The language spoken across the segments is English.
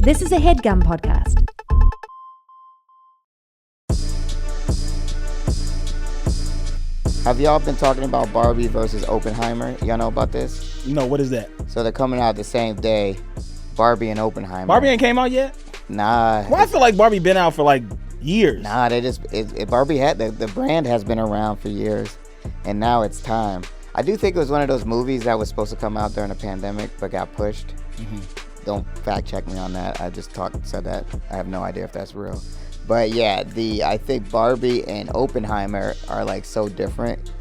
This is a Headgum podcast. Have y'all been talking about Barbie versus Oppenheimer? Y'all know about this? No, what is that? So they're coming out the same day, Barbie and Oppenheimer. Barbie ain't came out yet? Nah. Well, I feel like Barbie been out for like years. Nah, Barbie had the brand has been around for years, and now it's time. I do think it was one of those movies that was supposed to come out during the pandemic but got pushed. Mm-hmm. Don't fact check me on that. I just said that. I have no idea if that's real. But yeah, I think Barbie and Oppenheimer are like so different,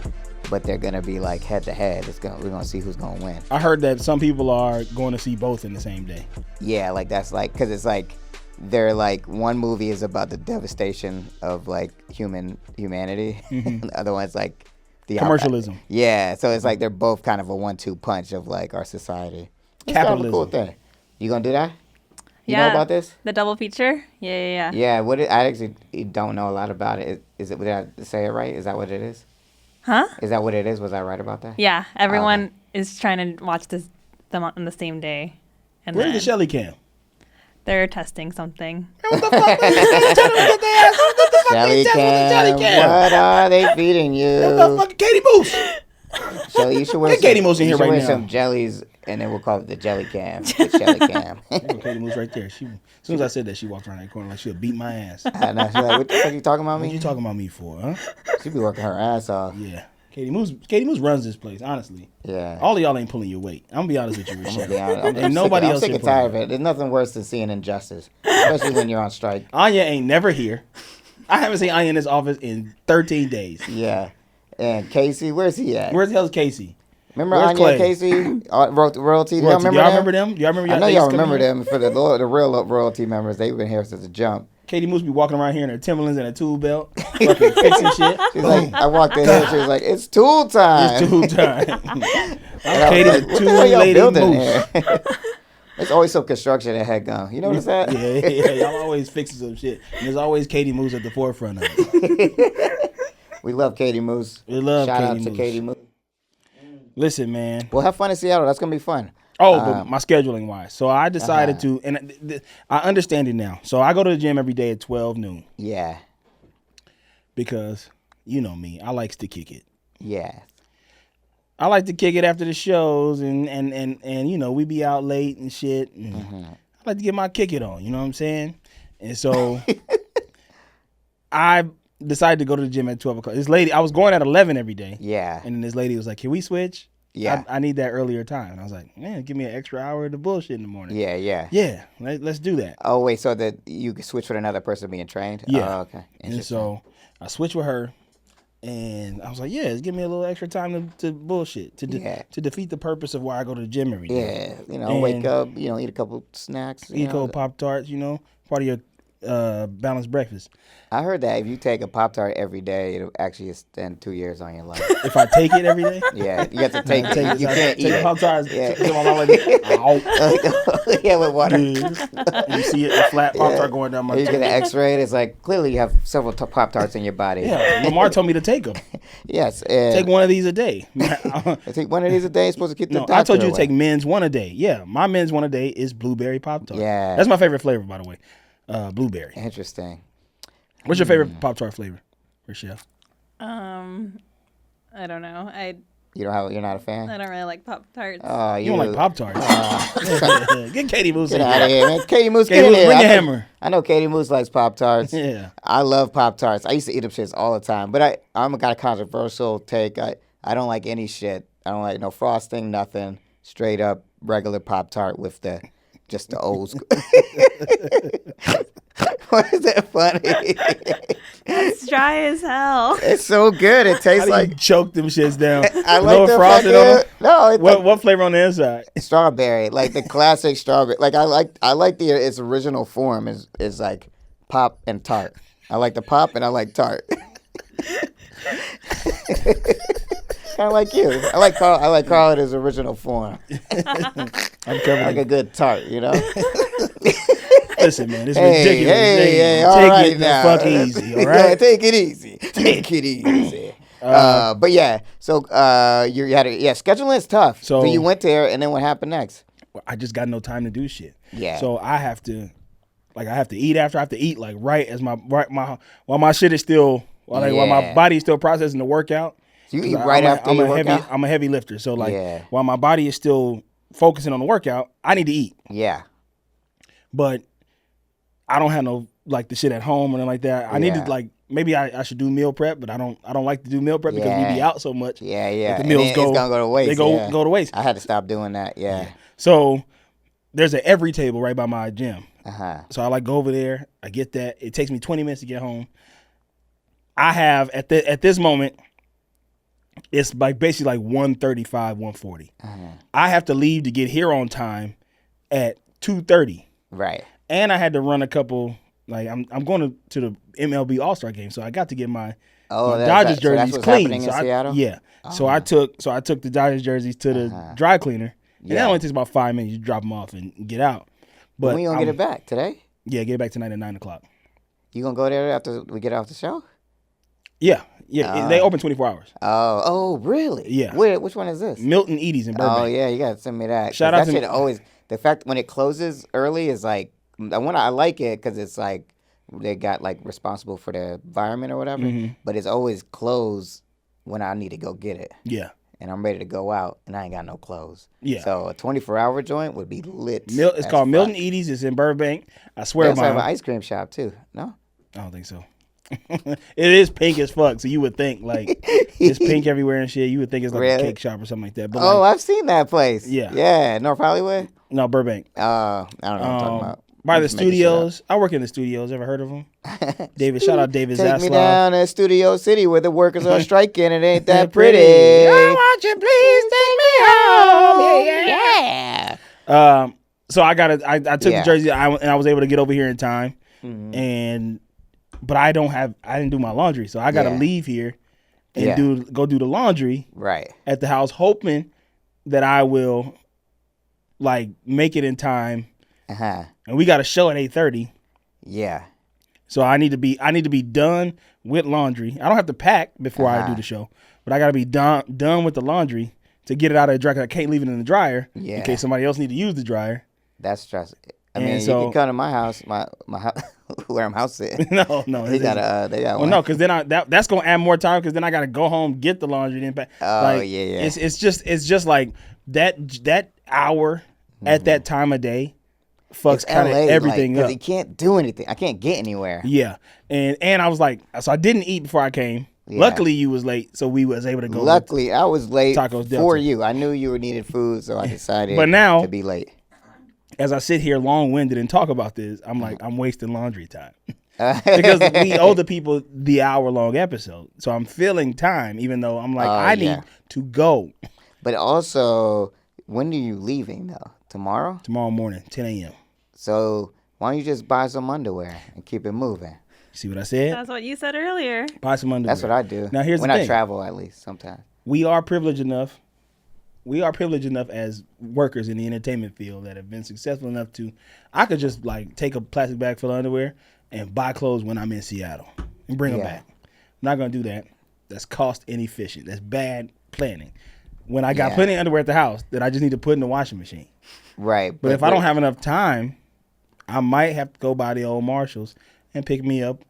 but they're gonna be like head to head. We're gonna see who's gonna win. I heard that some people are going to see both in the same day. Yeah, like that's like because it's like they're like one movie is about the devastation of like humanity, Mm-hmm. the other one's like the Commercialism. Yeah, so it's like they're both kind of a 1-2 punch of like our society. It's Capitalism. kind of a cool thing. You gonna do that? You Yeah. know about this? The double feature? Yeah. Yeah. I actually don't know a lot about it. Is it? Did I say it right? Is that what it is? Huh? Is that what it is? Was I right about that? Yeah. Everyone is trying to watch them on the same day. And Where's the then Chelly cam? they're testing something. Chelly cam. What are they feeding you? Motherfucking Katie Moose. Shelly, you should wear Get Katie Moose in here right wear now. some jellies, and then we'll call it the jelly cam. The Chelly cam. Katie Moose right there. As soon as I said that, she walked around that corner like she'll beat my ass. I know. She's like, what the fuck you talking about What me? you talking about me for, huh? She be working her ass off. Yeah. Katie Moose runs this place, honestly. Yeah. All of y'all ain't pulling your weight. I'm gonna be honest with you, I'm Rashad. gonna be honest. I'm Ain't nobody else sick here and tired of pulling it. There's nothing worse than seeing injustice, especially when you're on strike. Anya ain't never here. I haven't seen Anya in this office in 13 days. Yeah. And Casey, where's he at? Where the hell's Casey? Remember Where's Anya Clay? and Casey? Royalty. Y'all Royalty. remember Y'all them? remember them? Y'all remember I know they y'all used to come remember here? them for the real royalty members. They've been here since the jump. Katie Moose be walking around here in her Timberlands and a tool belt, fucking fixing shit. She's like, I walked in here. She was like, "It's tool time." It's tool time. And I'm I was Katie, like, what tool the hell y'all lady building Moose. here? There's always some construction at Headgum. You notice that? Yeah, y'all always fixing some shit. And there's always Katie Moose at the forefront of it. We love Katie Moose. We love Shout Katie out to Moose. Katie Moose. Listen, man. Well, have fun in Seattle. That's gonna be fun. Oh, but my scheduling wise. So I decided to, and I understand it now. So I go to the gym every day at 12 noon Yeah. because, you know me, I likes to kick it. Yeah. I like to kick it after the shows and you know, we be out late and shit. And I like to get my kick it on, you know what I'm saying? And so I decided to go to the gym at 12 o'clock. This lady, I was going at 11 every day. Yeah. And then this lady was like, can we switch? Yeah. I need that earlier time. And I was like, man, give me an extra hour of the bullshit in the morning. Yeah. Yeah. Yeah, let's do that. Oh wait, so that you could switch with another person being trained? Yeah. Oh, okay. And so I switched with her. And I was like, yeah, give me a little extra time to bullshit, to defeat the purpose of why I go to the gym every day. Yeah. You know, wake up, you know, eat a couple snacks. Eat a couple Pop-Tarts, you know, part of your balanced breakfast. I heard that if you take a Pop-Tart every day, it'll actually extend 2 years on your life. If I take it every day? Yeah, you have to take it. You can't eat take it. Pop-Tarts. Yeah. Ow. Yeah, with water. And you see it, the flat Pop-Tart going down my You get an X-ray. It's like clearly you have several Pop-Tarts in your body. Yeah, Lamar told me to take them. Yes. Take one of these a day. Take one of these a day. You're supposed to keep the No, doctor I told you to away. take men's one a day. Yeah, my men's one a day is blueberry Pop-Tart. Yeah. That's my favorite flavor, by the way. Blueberry. Interesting. What's your favorite Pop-Tart flavor, Rochelle? I don't know. You're not a fan? I don't really like Pop-Tarts. Oh, You don't like Pop-Tarts? Get Katie Moose Get in out of here. here, man. Katie Moose, Katie get in Moose, here. bring your I know- hammer. I know Katie Moose likes Pop-Tarts. Yeah. I love Pop-Tarts. I used to eat them shits all the time. But I'm got a controversial take. I don't like any shit. I don't like no frosting, nothing. Straight up regular Pop-Tart with just the old school. Why is that funny? It's dry as hell. It's so good. It How tastes do like you choke them shits down? I No like the frosting on them? No, it's What flavor on the inside? strawberry, like the classic strawberry. Like I like its original form is like pop and tart. I like the pop and I like tart. Kind of like you. I like Carl in his original form. I'm covered. Like a good tart, you know. Listen, man, this is Hey, ridiculous. hey, all Take right it now. the fuck easy, all Yeah, right? take it easy. Take it easy. But yeah, so you had scheduling is tough. So So- you went there, and then what happened next? I just got no time to do shit. Yeah. So I have to eat after. I have to eat like right as my while my shit is still while my body is still processing the workout. So you eat right after you work out? I'm a heavy lifter, so like while my body is still focusing on the workout, I need to eat. Yeah. But I don't have no like the shit at home or anything like that. I need to like maybe I should do meal prep, but I don't like to do meal prep because we be out so much. Yeah. The meals it's gonna go to waste. They go to waste. I had to stop doing that. Yeah. So there's an every table right by my gym. Uh-huh. So I like go over there. I get that. It takes me 20 minutes to get home. I have at this moment, it's like basically like 1:35, 1:40. I have to leave to get here on time at 2:30. Right. And I had to run a couple. Like I'm going to the MLB All-Star game, so I got to get my Dodgers jerseys so that's clean. In Seattle? Yeah. Oh. So I took the Dodgers jerseys to the dry cleaner. And that only takes about 5 minutes. You drop them off and get out. But when you gonna get it back today? Yeah, get it back tonight at 9:00. You gonna go there after we get off the show? Yeah. They open 24 hours. Oh, really? Yeah. Which one is this? Milton Edie's in Burbank. Oh yeah, you gotta send me that. Shout out that to shit always. The fact when it closes early is like I like it because it's like they got like responsible for the environment or whatever. Mm-hmm. But it's always closed when I need to go get it. Yeah. And I'm ready to go out, and I ain't got no clothes. Yeah. So a 24-hour joint would be lit. It's called Milton Edie's. It's in Burbank. I swear. They also have an ice cream shop too. No. I don't think so. It is pink as fuck, so you would think like it's pink everywhere and shit. You would think it's like a cake shop or something like that. But I've seen that place. Yeah, North Hollywood. No, Burbank. I don't know what I'm talking about. By the studios. I work in the studios. Ever heard of them? Shout out David Zaslav. Take me down to Studio City where the workers are striking. It ain't that pretty. I want you, please take me home. Yeah. So I took the jersey and I was able to get over here in time. Mm-hmm. But I didn't do my laundry, so I got to leave here and go do the laundry at the house, hoping that I will like make it in time. And we got a show at 8:30. Yeah. So I need to be done with laundry. I don't have to pack before I do the show, but I got to be done with the laundry to get it out of the dryer. 'Cause I can't leave it in the dryer in case somebody else need to use the dryer. That's stressful. I mean, you can come to my house, my house, where I'm house sitting. No, they got one. No, because then that's gonna add more time. Because then I gotta go home, get the laundry, then pack. Yeah. It's just like that hour at that time of day fucks kind of everything up. You can't do anything. I can't get anywhere. Yeah, and I was like, so I didn't eat before I came. Yeah. Luckily, you was late, so we was able to go. Luckily, I was late Tacos for you. I knew you needed food, so I decided to be late. As I sit here long-winded and talk about this, I'm like, I'm wasting laundry time. Because we owe the people the hour-long episode. So I'm filling time, even though I'm like, I need to go. But also, when are you leaving, though? Tomorrow? Tomorrow morning, 10 a.m. So why don't you just buy some underwear and keep it moving? See what I said? That's what you said earlier. Buy some underwear. That's what I do. Now, here's the thing. When I travel, at least, sometimes. We are privileged enough as workers in the entertainment field that have been successful enough to, I could just like take a plastic bag full of underwear and buy clothes when I'm in Seattle and bring them back. I'm not going to do that. That's cost inefficient. That's bad planning. When I got plenty of underwear at the house that I just need to put in the washing machine. Right. But if I don't have enough time, I might have to go by the old Marshalls and pick me up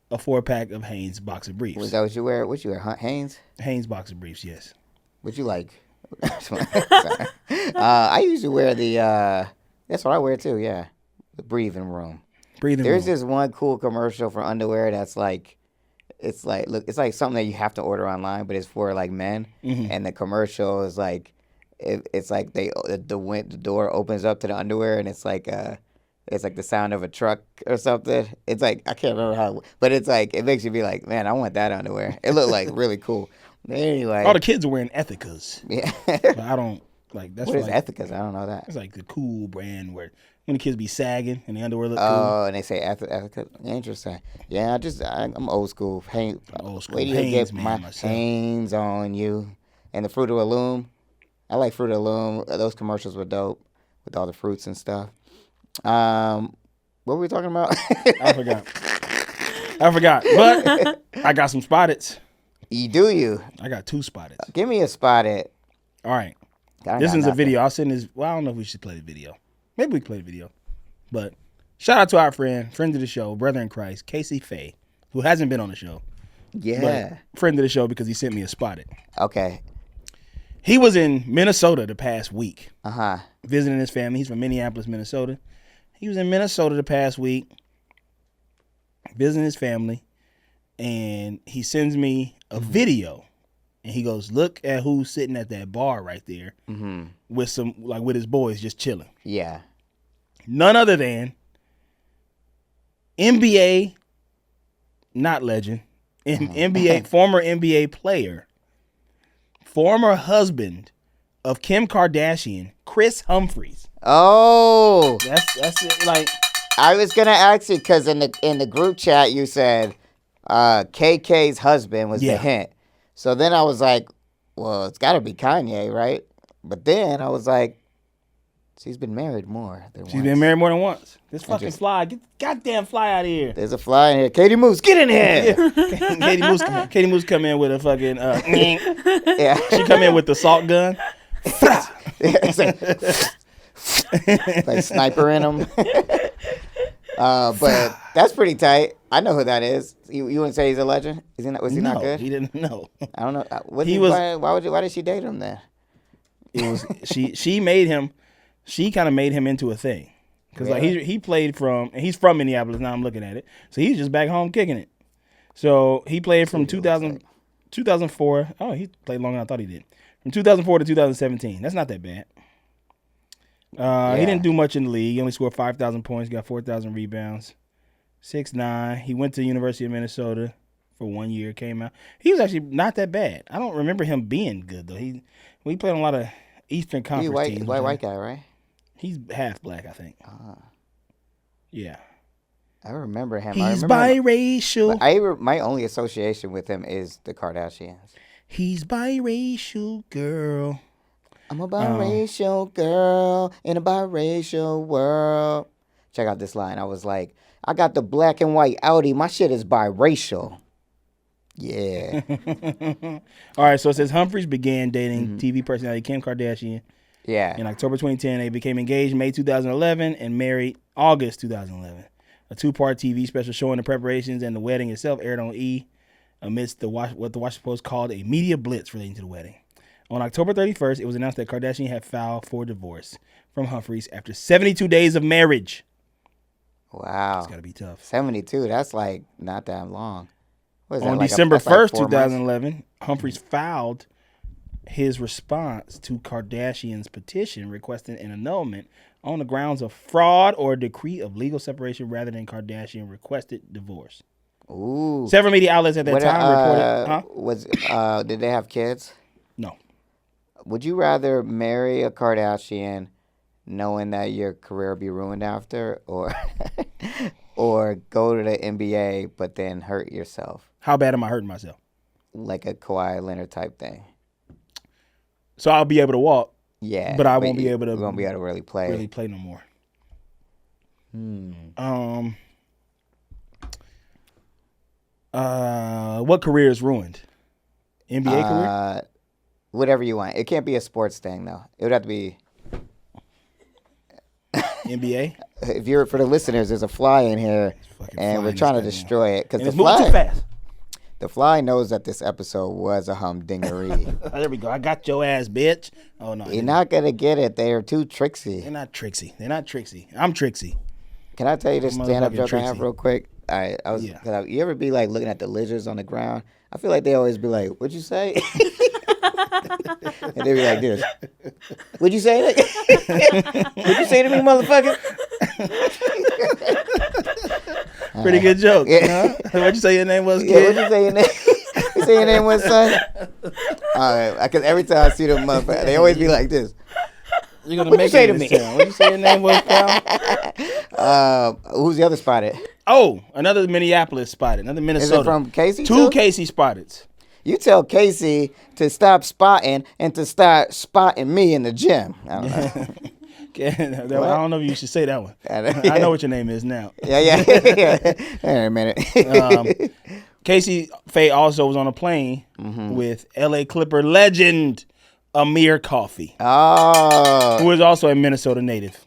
a 4-pack of Hanes boxer briefs. Was that what you wear? What you wear? Hanes? Hanes boxer briefs, yes. What you like? I usually wear that's what I wear too, the breathing room. There's this one cool commercial for underwear that's like, it's like something that you have to order online, but it's for like men. Mm-hmm. And the commercial is like, it's like the door opens up to the underwear and it's like the sound of a truck or something. It's like, I can't remember how, but it's like, it makes you be like, man, I want that underwear. It looked like really cool. Anyway, all the kids are wearing Ethicas. Yeah, but I don't like. That's what is Ethicas? I don't know that. It's like the cool brand where when the kids be sagging and the underwear look cool. Oh, and they say Ethicas. Interesting. Yeah, I'm old school. Old school. Wait till you get my Hanes on you. And the Fruit of the Loom. I like Fruit of the Loom. Those commercials were dope with all the fruits and stuff. What were we talking about? I forgot. But I got some Spottings. You? I got 2 Spottings. Give me a Spotted. All right. This is a video. I'll send this. Well, I don't know if we should play the video. Maybe we can play the video. But shout out to our friend of the show, brother in Christ, Casey Faye, who hasn't been on the show. Yeah. But friend of the show because he sent me a spotted. Okay. He was in Minnesota the past week. Uh-huh. Visiting his family. He's from Minneapolis, Minnesota. He was in Minnesota the past week visiting his family. And he sends me a video. And he goes, look at who's sitting at that bar right there with his boys just chilling. Yeah. None other than NBA, not legend, NBA, former NBA player, former husband of Kim Kardashian, Chris Humphries. Oh. That's it. Like, I was gonna ask you because in the group chat you said KK's husband was the hint. So then I was like, well, it's got to be Kanye, right? But then I was like, she's been married more than once. She's been married more than once. This fucking fly, get the goddamn fly out of here. There's a fly in here. Katie Moose, get in here. Katie Moose come in with a fucking, yeah. She come in with the salt gun. It's like sniper in them. But that's pretty tight. I know who that is. You wouldn't say he's a legend? Was he not good? He didn't know. I don't know. Why did she date him then? It was she made him. She kind of made him into a thing because like he played from, and he's from Minneapolis. Now I'm looking at it, so he's just back home kicking it. So he played from 2004. Oh, he played longer than I thought he did. From 2004 to 2017. That's not that bad. He didn't do much in the league. He only scored 5,000 points, got 4,000 rebounds, 6'9". He went to the University of Minnesota for 1 year, came out. He was actually not that bad. I don't remember him being good, though. He played on a lot of Eastern Conference teams. White guy, right? He's half black, I think. Yeah. I remember him. He's biracial. My only association with him is the Kardashians. He's biracial, girl. I'm a biracial girl in a biracial world. Check out this line. I was like, I got the black and white Audi. My shit is biracial. Yeah. All right, so it says Humphries began dating TV personality Kim Kardashian. Yeah. In October 2010, they became engaged in May 2011 and married August 2011. A two-part TV special showing the preparations and the wedding itself aired on E! Amidst what the Washington Post called a media blitz relating to the wedding. On October 31st, it was announced that Kardashian had filed for divorce from Humphries after 72 days of marriage. Wow. It's got to be tough. 72, that's like not that long. What is On that, like December 1st, like 2011, Humphries filed his response to Kardashian's petition requesting an annulment on the grounds of fraud or a decree of legal separation rather than Kardashian requested divorce. Ooh. Several media outlets at that time reported. Did they have kids? No. Would you rather marry a Kardashian knowing that your career will be ruined after, or go to the NBA but then hurt yourself? How bad am I hurting myself? Like a Kawhi Leonard type thing. So I'll be able to walk. Yeah. But I won't be able to. You won't be able to really play. Really play no more. What career is ruined? NBA career? Whatever you want. It can't be a sports thing though. It would have to be NBA. If you're for the listeners, there's a fly in here, and we're trying to destroy it because it's moving too fast. The fly knows that this episode was a humdingery. There we go. I got your ass, bitch. Oh no, you're not gonna get it. They are too tricksy. They're not tricksy. I'm tricksy. Can I tell you this stand-up joke I have real quick? All right, you ever be like looking at the lizards on the ground? I feel like they always be like, "What'd you say?" And they be like this. What'd you say? What'd you say to me, motherfucker? Pretty good joke. Yeah. Huh? What'd you say your name was, kid? Yeah, what'd you say your name? You say your name was, son? All right, because every time I see them motherfuckers, they always be like this. You're gonna make it to me. What'd you say your name was, pal? Who's the other spotted? Oh, another Minneapolis spotted. Another Minnesota. Is it from Casey? Two Casey spotteds. You tell Casey to stop spotting and to start spotting me in the gym. I don't know. I don't know if you should say that one. I know what your name is now. Yeah. Wait a minute. Casey Faye also was on a plane with LA Clipper legend Amir Coffee, Oh, who is also a Minnesota native.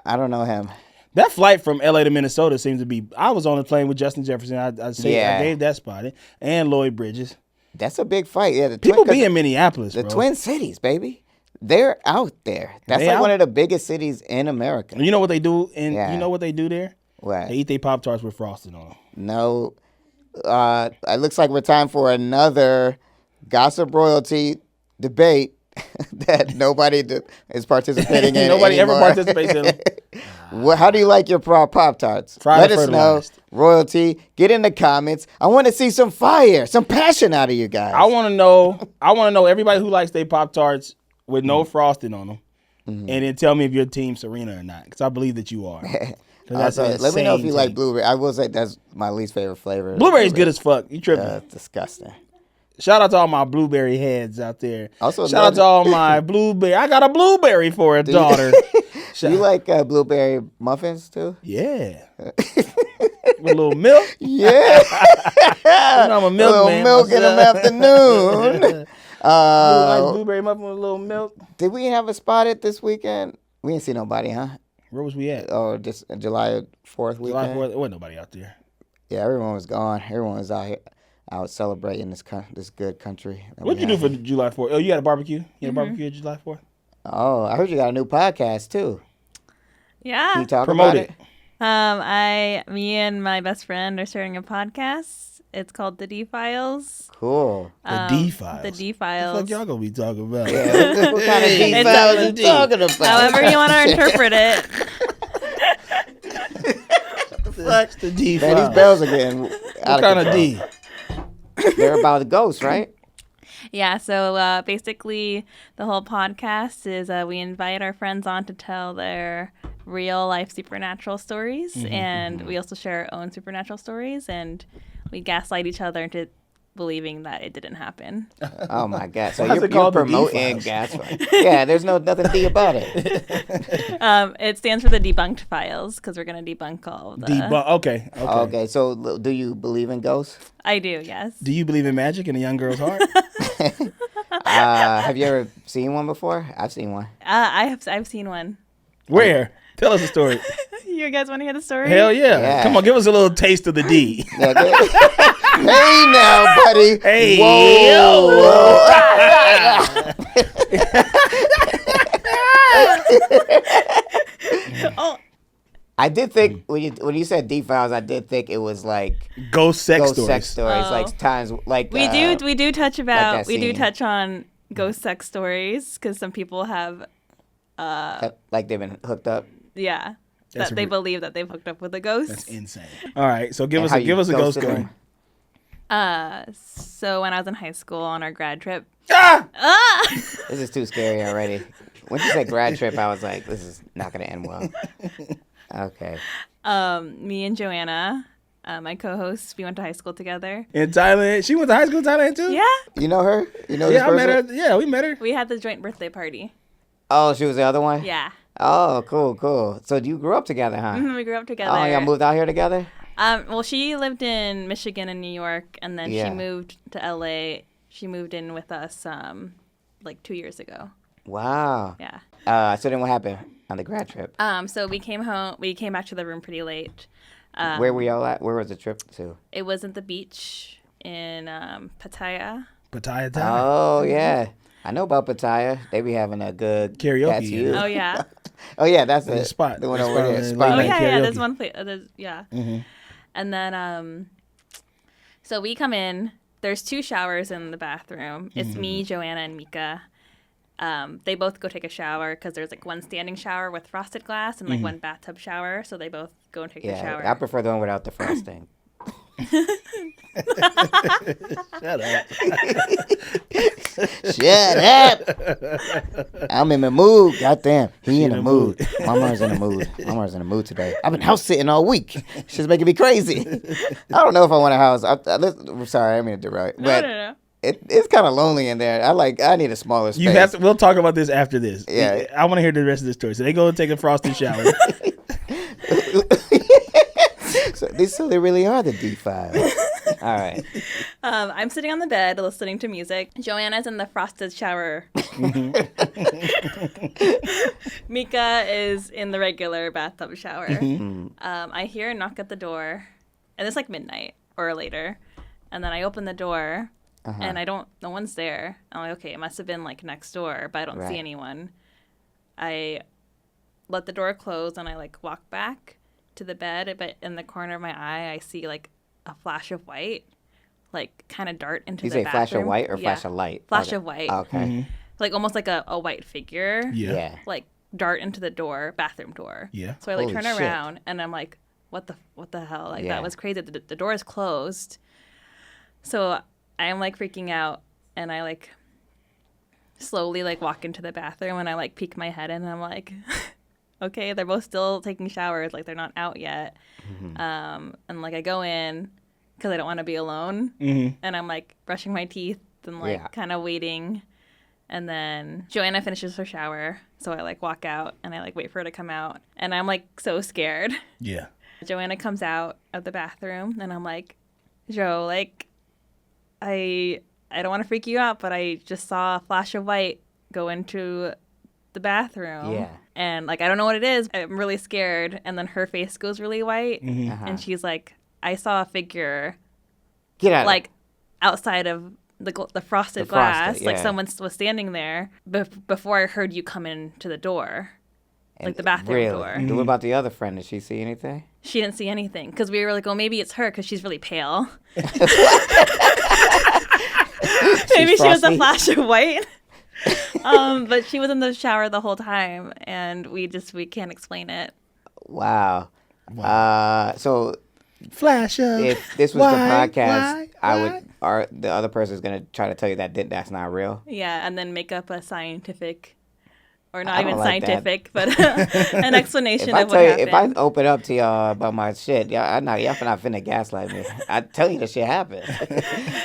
I don't know him. That flight from LA to Minnesota seems to be. I was on the plane with Justin Jefferson. I gave that spot and Lloyd Bridges. That's a big fight. Yeah, People be in Minneapolis. The bro. Twin Cities, baby. They're out there. That's They like out. one of the biggest cities in America. You know what they do? And Yeah. you know what they do there? What? They eat their Pop-Tarts with frosting on them. No. It looks like we're time for another gossip royalty debate that nobody is participating in. Nobody ever anymore. participates in them. How do you like your Pop-Tarts? Fried Let or us know. fertilized? Royalty, get in the comments. I want to see some fire, some passion out of you guys. I want to know everybody who likes their Pop-Tarts with no frosting on them. And then tell me if you're Team Serena or not, because I believe that you are. 'Cause that's Also, an let me know if insane you like take. blueberry. I will say that's my least favorite flavor. Blueberry's good as fuck. You tripping. Disgusting. Shout out to all my blueberry heads out there. Also, shout out to all my blueberry. I got a blueberry for a daughter. Do you like blueberry muffins too? Yeah. With a little milk. Yeah. You know I'm a A milk little man milk in the myself. afternoon. Nice blueberry muffin with a little milk. Did we have a spotted this weekend? We didn't see nobody, huh? Where was we at? Or just July 4th weekend? July 4th. There wasn't nobody out there. Yeah, everyone was gone. Everyone was out here, out celebrating this good country. that What'd we you do have for here. July 4th? Oh, you had a barbecue? You had a barbecue at July 4th? Oh, I heard you got a new podcast too. Yeah. Can you talk Promote about it. Me and my best friend are starting a podcast. It's called The D Files. Cool. The D-Files. The D What the Files. fuck y'all gonna be talking about? Yeah, what kind of Hey, D-files it's you talking about? However you want to interpret it. Fuck the Man, D-Files. these bells are getting What out kind of of control. D? They're about the ghosts, right? Yeah, so basically the whole podcast is we invite our friends on to tell their real life supernatural stories, and we also share our own supernatural stories, and we gaslight each other into believing that it didn't happen. Oh my God! So Why is you're it called the promoting D-Files? gas? Yeah, there's nothing D about it. It stands for the Debunked Files because we're going to debunk all of the... Okay. Okay, so do you believe in ghosts? I do, yes. Do you believe in magic in a young girl's heart? Have you ever seen one before? I've seen one. I've seen one. Where? Tell us the story. You guys want to hear the story? Hell yeah. Yeah. Come on, give us a little taste of the D. Yeah, hey now, buddy. Hey, Oh, I did think when you said D-Files, I did think it was like Ghost sex ghost stories. sex stories, Oh. like times like we do touch about that we do scene. touch on ghost sex stories because some people have like they've been hooked up. That's that they believe that they've hooked up with a ghost. That's insane. All right, so give And us how a you ghost ghosted story. them. So when I was in high school on our grad trip, This is too scary already. When you said grad trip, I was like, this is not gonna end well. Okay. me and Joanna, my co-host, we went to high school together. In Thailand, she went to high school in Thailand too. Yeah, You know her? You know yeah, I this met person? her. Yeah, we met her. we had the joint birthday party. Oh, she was the other one? Yeah, Oh, cool. So you grew up together, huh? we grew up together. Oh, y'all moved out here together? Well, she lived in Michigan and New York, and then Yeah. she moved to LA. She moved in with us like 2 years ago. Wow. Yeah. So then what happened on the grad trip? So we came home. We came back to the room pretty late. Where were y'all at? Where was the trip to? It was at the beach in Pattaya. Pattaya Thai. Oh, yeah. I know about Pattaya. They be having a good Karaoke, That's you. yeah. Oh yeah. Oh, yeah, that's The it. spot. The one The over spot there. in Spot. Oh Like yeah, yeah. karaoke. There's one place. Yeah. And then so we come in. There's 2 showers in the bathroom. It's me, Joanna, and Mika. They both go take a shower because there's like one standing shower with frosted glass and like one bathtub shower. So they both go and take the shower. Yeah, I prefer the one without the frosting. Shut up. Shut up. I'm in the mood. Goddamn. He in the mood. Mama's in the mood. Mama's in the mood today. I've been house sitting all week. She's making me crazy. I don't know if I want a house. I'm sorry, I mean to derail. But No. it's kind of lonely in there. I need a smaller space. You have to. We'll talk about this after this. Yeah. I want to hear the rest of the story. So they go and take a frosted shower. So they really are the D5. All right. I'm sitting on the bed listening to music. Joanna's in the frosted shower. Mika is in the regular bathtub shower. I hear a knock at the door, and it's like midnight or later. And then I open the door, and no one's there. I'm like, okay, it must have been like next door, but I don't see anyone. I let the door close, and I like walk back to the bed, but in the corner of my eye, I see like a flash of white, like kind of dart into the bathroom. You say flash of white or flash of light? Flash of white. Okay. Like almost like a white figure. Yeah. Like dart into the bathroom door. Yeah. So I like Holy turn shit. around, and I'm like, what the hell? Like that was crazy. The door is closed. So I'm like freaking out, and I like slowly like walk into the bathroom, and I like peek my head in, and I'm like, okay, they're both still taking showers, like they're not out yet. And like I go in because I don't want to be alone, and I'm like brushing my teeth and like kind of waiting. And then Joanna finishes her shower, so I like walk out, and I like wait for her to come out, and I'm like so scared. Yeah. Joanna comes out of the bathroom, and I'm like, Jo, like I don't want to freak you out, but I just saw a flash of white go into the bathroom. Yeah. And like I don't know what it is. I'm really scared. And then her face goes really white, and she's like, I saw a figure Get out. like outside of the frosted glass, like someone was standing there before I heard you come into the door, like the bathroom door. What about the other friend? Did she see anything? She didn't see anything because we were like, oh, maybe it's her because she's really pale. Maybe she was a flash of white. But she was in the shower the whole time, and we can't explain it. Wow. So Flash of if this was the podcast, the other person is gonna try to tell you that's not real. Yeah, and then make up a scientific, or I not don't even like scientific, but an explanation If I of what tell you, happened. if I open up to y'all about my shit, y'all not finna gaslight me. I tell you this shit happened.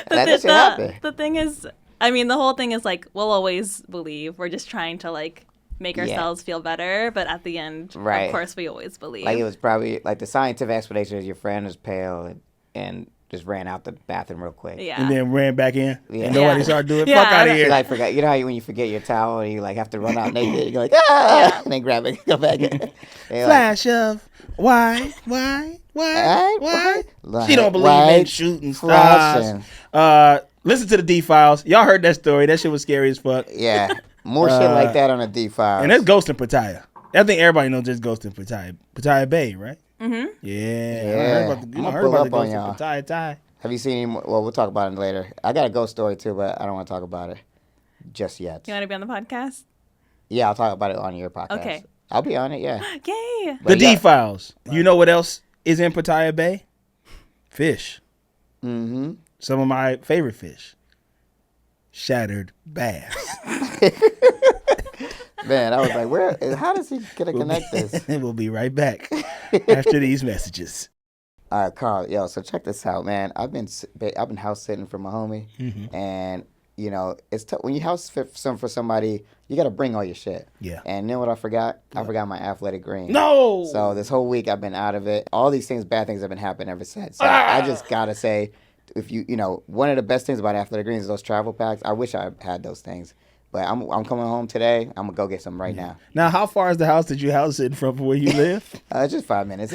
That shit happened. The thing is, I mean, the whole thing is like we'll always believe. We're just trying to like make ourselves feel better, but at the end, of course, we always believe. Like it was probably like the scientific explanation is your friend is pale and just ran out the bathroom real quick. Yeah. And then ran back in. Yeah. And nobody started doing Yeah. fuck out of You here. like forgot. You know how when you forget your towel and you like have to run out naked. You're like and then grab it, go back in. Flash of why? Like, She don't believe in shooting stars. Listen to the D files. Y'all heard that story. That shit was scary as fuck. Yeah, more shit like that on the D files. And that's Ghost in Pattaya. I think everybody knows there's Ghost in Pattaya. Pattaya Bay, right? Mm-hmm. Yeah. I heard about the, I'm gonna heard pull about up the on Ghost in y'all. Pattaya Thai. Have you seen any more? Well, we'll talk about it later. I got a ghost story too, but I don't want to talk about it just yet. You want to be on the podcast? Yeah, I'll talk about it on your podcast. Okay. I'll be on it, yeah. Yay! But The D files. You know what else is in Pattaya Bay? Fish. Mm-hmm. Some of my favorite fish. Shattered bass. Man, I was like, how does he gonna connect this? And we'll be right back after these messages. All right, Carl, so check this out, man. I've been house sitting for my homie, and you know it's tough when you house fit for somebody. You got to bring all your shit. Yeah. And then what I forgot? I forgot my athletic greens. No. So this whole week I've been out of it. All these bad things have been happening ever since. So I just gotta say, if you know, one of the best things about athletic greens is those travel packs. I wish I had those things. But I'm coming home today. I'm gonna go get some right now. Now, how far is the house that you house in from where you live? Just 5 minutes.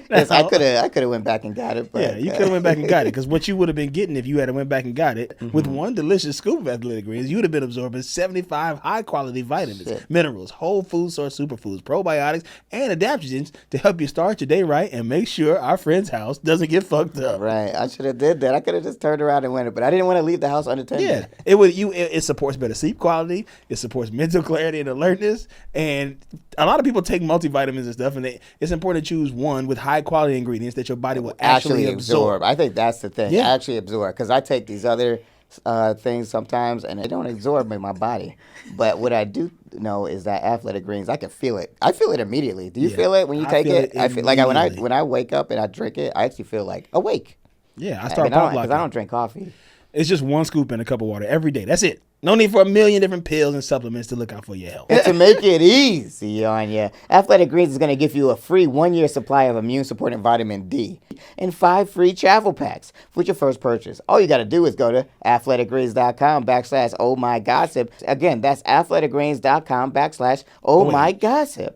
Yes, I could have went back and got it. But, Yeah, you could have went back and got it, because what you would have been getting if you had went back and got it with one delicious scoop of athletic greens, you would have been absorbing 75 high quality vitamins, minerals, whole food source superfoods, probiotics, and adaptogens to help you start your day right and make sure our friend's house doesn't get fucked up. Right, I should have did that. I could have just turned around and went, but I didn't want to leave the house unattended. Yeah, it supports better sleep quality. It supports mental clarity and alertness. And a lot of people take multivitamins and stuff, and it's important to choose one with high quality ingredients that your body will actually absorb. I think that's the thing. Yeah. Actually absorb, because I take these other things sometimes, and they don't absorb in my body. But what I do know is that athletic greens, I can feel it. I feel it immediately. Do you feel it when you take it? I feel like when I wake up and I drink it, I actually feel like awake. Yeah, I start because pop I don't drink coffee. It's just one scoop in a cup of water every day. That's it. No need for a million different pills and supplements to look out for your health. And to make it easy on you, Athletic Greens is going to give you a free 1-year supply of immune-supporting vitamin D and 5 free travel packs with your first purchase. All you got to do is go to athleticgreens.com/ohmygossip. Again, that's athleticgreens.com/ohmygossip.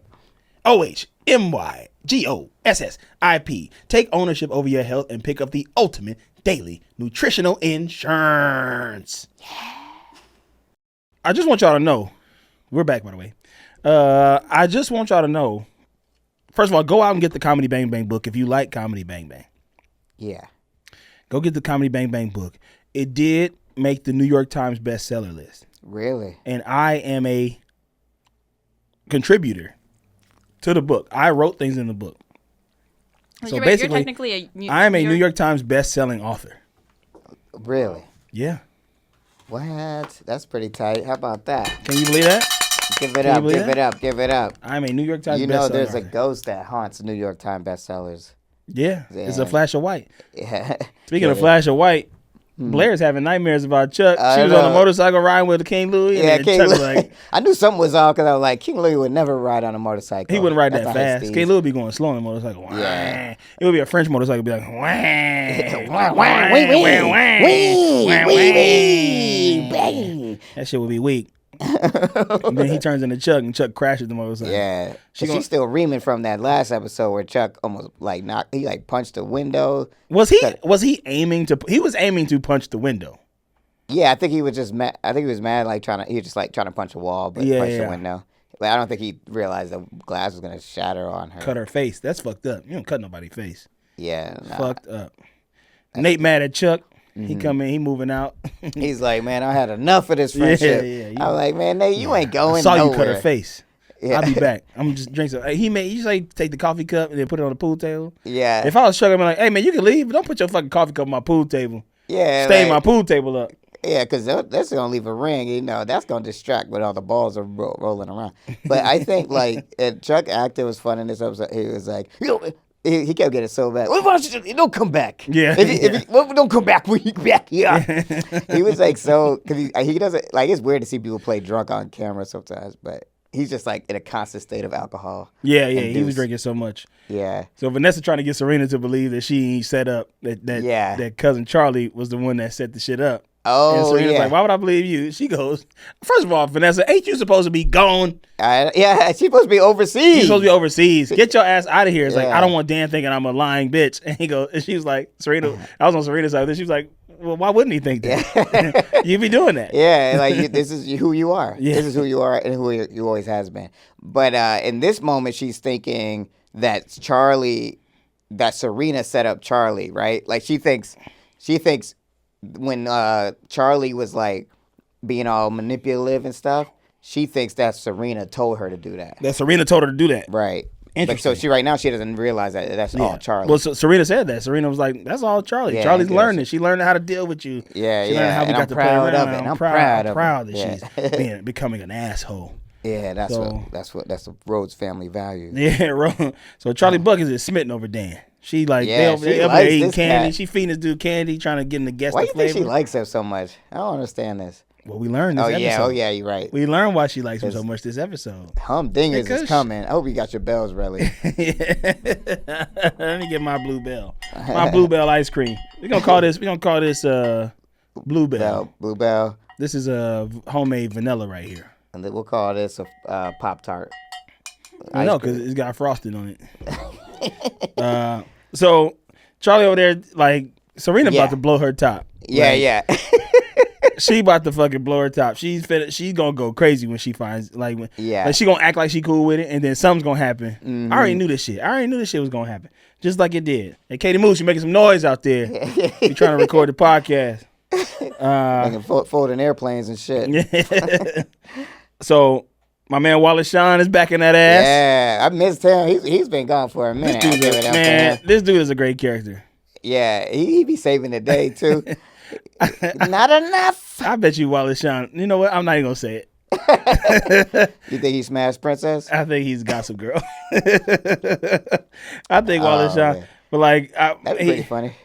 OHMYGOSSIP. Take ownership over your health and pick up the ultimate daily nutritional insurance. I just want y'all to know, we're back, by the way. I just want y'all to know, first of all, go out and get the Comedy Bang Bang book if you like Comedy Bang Bang. Yeah. Go get the Comedy Bang Bang book. It did make the New York Times bestseller list. Really? And I am a contributor to the book. I wrote things in the book. So basically, you're technically I am a New York Times best-selling author. Really? Yeah. What? That's pretty tight. How about that? Can you believe that? Give it up, give it up, give it up. I'm a New York Times bestseller. You know there's a ghost that haunts New York Times bestsellers. Yeah, it's a flash of white. Yeah. Speaking of flash of white, Blair's having nightmares about Chuck. She was on a motorcycle riding with King Louis. Yeah, and King Chuck was Louis. like, I knew something was off because I was like, King Louis would never ride on a motorcycle. he wouldn't ride That's that not his fast. steez. King Louis be going slow on a motorcycle. Yeah. It would be a French motorcycle. Be like, that shit would be weak. And then he turns into Chuck, and Chuck crashes the motorcycle. Yeah, she's still reaming from that last episode where Chuck almost like knocked. He like punched the window. Was he aiming to? He was aiming to punch the window. Yeah, I think he was just mad. I think he was mad, like he was just like trying to punch a wall, but punch the window. Like I don't think he realized the glass was gonna shatter on her. Cut her face. That's fucked up. You don't cut nobody's face. Yeah, nah. Fucked up. Nate mad at Chuck. He come in, he moving out. He's like, man, I had enough of this friendship. I was like, man, Nate, you ain't going I saw nowhere. you cut her face. Yeah. I'll be back. I'm just drink some. He just like take the coffee cup and then put it on the pool table. Yeah. If I was struggling, I'd be like, hey man, you can leave, but don't put your fucking coffee cup on my pool table. Yeah. Stain my pool table up. Yeah, because that's going to leave a ring. You know, that's going to distract when all the balls are rolling around. But I think, like, Chuck actor was fun in this episode. He was like, he kept getting so bad. Don't come back. Yeah. Don't come back when you back here. He was like because he doesn't, like, it's weird to see people play drunk on camera sometimes, but he's just like in a constant state of alcohol. Yeah, he was drinking so much. Yeah. So Vanessa trying to get Serena to believe that she set up, that cousin Charlie was the one that set the shit up. Oh, and Serena's like, why would I believe you? She goes, first of all, Vanessa, ain't you supposed to be gone? Yeah, she's supposed to be overseas. She's supposed to be overseas. Get your ass out of here. It's like, I don't want Dan thinking I'm a lying bitch. And she was like, Serena, I was on Serena's side. Then she was like, well, why wouldn't he think that? You be doing that. Yeah, like this is who you are. Yeah. This is who you are and who you always has been. But in this moment, she's thinking that Serena set up Charlie, right? Like she thinks when Charlie was like being all manipulative and stuff, she thinks that Serena told her to do that. That Serena told her to do that. Right. Interesting. But so right now she doesn't realize that that's all Charlie. Well, so Serena said that. Serena was like, "That's all Charlie. Yeah, Charlie's learning. She learned how to deal with you. Yeah, she learned how we and got I'm to play proud around. of it. I'm proud that she's becoming an asshole. Yeah, that's the Rhodes family value. Yeah, so Charlie Buckets is smitten over Dan. She like they up there eating candy. Cat. She feeding this dude candy, trying to get him to guess Why the you flavor. think she likes him so much? I don't understand this. Well, we learned this episode. Oh yeah, you're right. We learned why she likes him so much this episode. Humdingers is coming. I hope you got your bells ready. Let me get my Bluebell. My Bluebell ice cream. We're gonna call this Bluebell. Bluebell. This is a homemade vanilla right here. And then we'll call this a Pop-Tart. I know, because it's got frosting on it. So Charlie over there, like Serena about to blow her top. Yeah. She about to fucking blow her top. She's gonna go crazy when she finds like she gonna act like she cool with it, and then something's gonna happen. I already knew this shit. Was gonna happen, just like it did. And Katie Moose, you making some noise out there? You trying to record the podcast? Folding airplanes and shit. So my man Wallace Shawn is back in that ass. Yeah, I missed him. He's been gone for a minute. This dude is a great character. Yeah, he be saving the day too. Not enough. I bet you Wallace Shawn. You know what? I'm not even gonna say it. You think he smashed Princess? I think he's Gossip Girl. I think Wallace Shawn. Man. But like, That'd be pretty funny.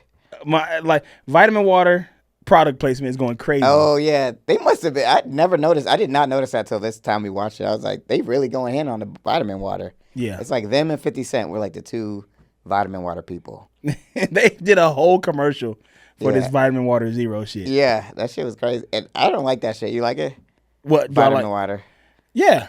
My vitamin water, product placement is going crazy. Oh yeah, they must have been. I never noticed. I did not notice that till this time we watched it. I was like, they really going in on the vitamin water. Yeah. It's like them and 50 Cent were like the two vitamin water people. They did a whole commercial for Yeah. this vitamin water zero shit. Yeah, that shit was crazy. And I don't like that shit. You like it? What? do I Vitamin like? water. Yeah.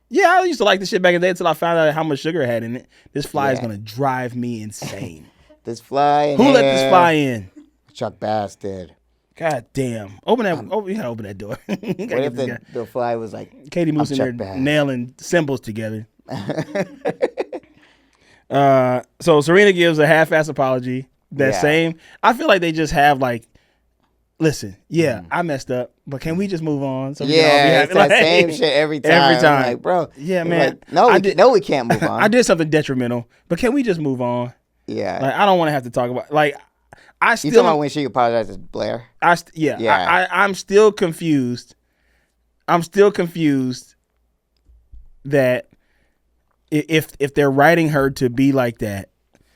Yeah, I used to like the shit back in the day until I found out how much sugar it had in it. This fly is Yeah. going to drive me insane. This fly in Who let here. this fly in? Chuck Bass did. God damn. Open that. You gotta open that door. What if the fly was like, Katie Moose in Chuck there Bass. nailing symbols together. So Serena gives a half-ass apology. I feel like they just have like, listen, I messed up, but can we just move on? So we can all be yeah, happy? it's that Like, same shit every time. Every I'm time. like, bro. Yeah, It's man. like, no, we can't move on. I did something detrimental, but can we just move on? Yeah. Like, I don't want to have to talk about like. I You still talking about when she apologized to Blair? Yeah. I'm still confused. I'm still confused that if they're writing her to be like that,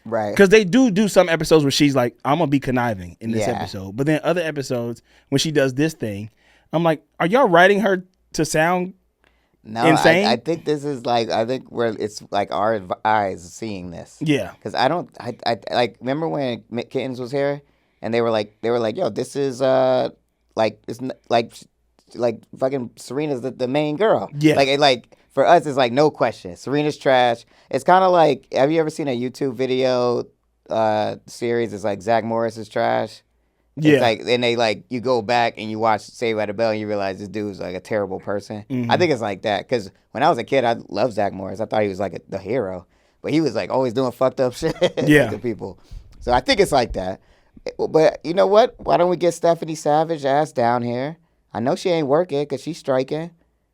Right. because they do some episodes where she's like, I'm gonna be conniving in this Yeah. episode, but then other episodes when she does this thing, I'm like, are y'all writing her to sound No, insane? I think this is like, I think where it's like our eyes seeing this. Yeah. Because I like, remember when Kittens was here and they were like, yo, this is like, it's like fucking Serena's the main girl. Yeah. Like for us, it's like no question. Serena's trash. It's kind of like, have you ever seen a YouTube video series? It's like Zach Morris is trash. Yeah. It's like, and they like, you go back and you watch Saved by the Bell and you realize this dude's like a terrible person. Mm-hmm. I think it's like that. Because when I was a kid, I loved Zach Morris. I thought he was like the hero. But he was like always doing fucked up shit to people. So I think it's like that. But you know what? Why don't we get Stephanie Savage ass down here? I know she ain't working because she's striking.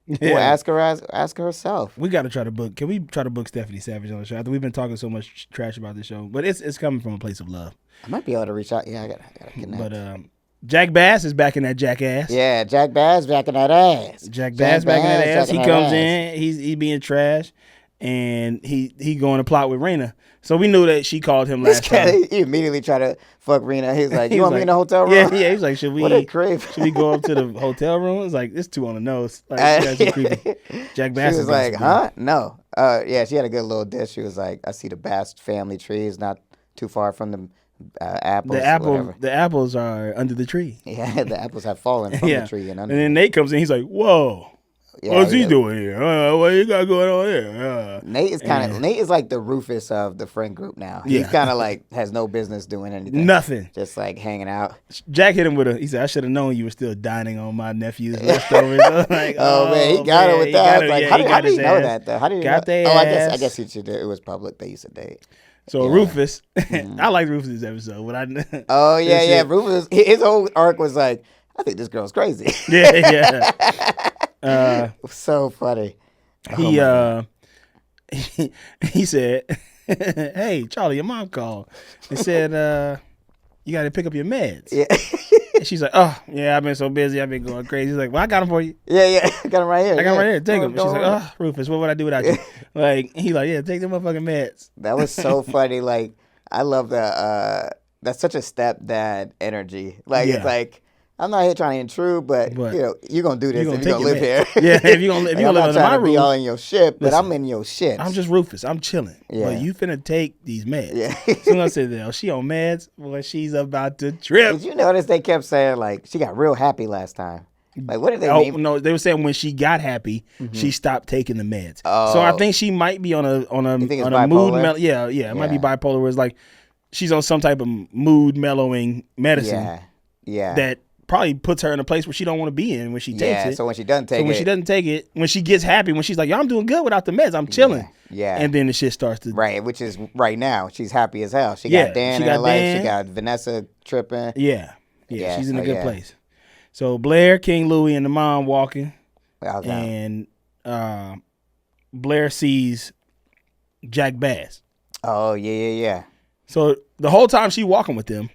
We'll ask her herself. We got to try to book. Can we try to book Stephanie Savage on the show? After we've been talking so much trash about the show, but it's coming from a place of love. I might be able to reach out. Yeah, I gotta connect. But Jack Bass is back in that jackass. Yeah, Jack Bass back in that ass. Jack Bass back in that ass. He comes in. He's being trash, and he going to plot with Raina. So we knew that she called him last time. He immediately tried to fuck Rena. He's like, you want me like, in the hotel room? Yeah. He's like, should we? What a creep. Should we go up to the hotel room? It's like, it's too on the nose. Like, that's creepy. Jack Bass. She was is like, basically- huh? No. Yeah, she had a good little dish. She was like, I see the Bass family trees not too far from the apples. The apples are under the tree. Yeah, the apples have fallen from the tree and under. And then Nate comes in. He's like, whoa. Yeah, What's he doing here? What you got going on here? Nate is like the Rufus of the friend group now. He's kind of like has no business doing anything. Nothing. Just like hanging out. Jack hit him with he said, I should have known you were still dining on my nephew's leftovers. I was like, Oh man, he got it with that. Like, how did he know ass. that though? How did he Got know? their Oh, ass. I guess he should. It was public. They used to date. So Rufus, I like Rufus's episode. But Oh yeah. Rufus, his whole arc was like, I think this girl's crazy. Yeah. So funny. He said, hey, Charlie, your mom called. They said, you got to pick up your meds. Yeah. And she's like, oh, yeah, I've been so busy. I've been going crazy. He's like, well, I got them for you. Yeah. I got him right here. I got them right here. Take them. Go She's like, on. oh, Rufus, what would I do without you? Like, he like, yeah, take them motherfucking meds. That was so funny. Like, I love the, that's such a stepdad energy. Like, Yeah. it's like, I'm not here trying to intrude, but you know, you're going to do this if you're going to live here. Yeah, if you're going to live I'm not under trying my to be roof. all in your shit, but Listen, I'm in your shit. I'm just Rufus. I'm chilling. Yeah. But you finna take these meds. Yeah. Soon as I said that, she on meds, boy, she's about to trip. Did you notice they kept saying, like, she got real happy last time? Like, what did they mean? No, they were saying when she got happy, she stopped taking the meds. Oh. So I think she might be on a You think it's mood. bipolar? It might be bipolar. Where it's like she's on some type of mood mellowing medicine Yeah. that probably puts her in a place where she don't want to be in when she takes it. So when she doesn't take it. When she gets happy, when she's like, yo, I'm doing good without the meds, I'm chilling. Yeah. And then the shit starts to Right, which is right now. She's happy as hell. She Yeah, got Dan she in her got life. Dan. She got Vanessa tripping. Yeah, Yeah, she's in a so good yeah. place. So Blair, King Louie, and the mom walking, Okay. and Blair sees Jack Bass. Oh, yeah. So the whole time she walking with them,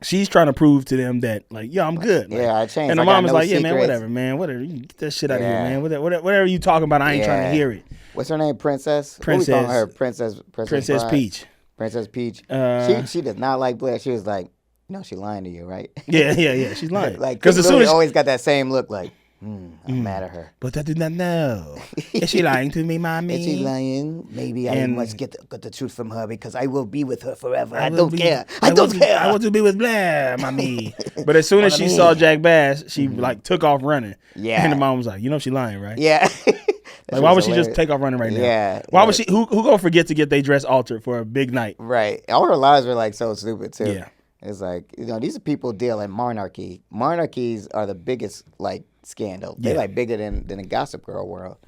she's trying to prove to them that, like, yo, I'm good. Like, Yeah, I changed. and the I got mom is no like, yeah, man, secrets. whatever. You get that shit out of here, Yeah. man. Whatever you talking about, I ain't trying to hear it. What's her name? Princess? Princess. What we calling her? Princess Princess Bride? Peach. Princess Peach. Uh, She does not like Blair. She was like, You know she lying to you, right? Yeah. She's lying. Like, because because Lily always got that same look, like, I'm mad at her. But I do not know. Is she lying to me, mommy? Is she lying? Maybe I must get the truth from her because I will be with her forever. I don't care. I want to be with Blair, mommy. But as soon as she saw Jack Bass, she like took off running. Yeah. And the mom was like, you know she lying, right? Yeah. Like, why would she just take off running right now? Yeah. Why would she? Who gonna forget to get their dress altered for a big night? Right. All her lives were like so stupid too. Yeah. It's like, these are people deal in monarchy. Monarchies are the biggest like scandal. They're like bigger than the Gossip Girl world.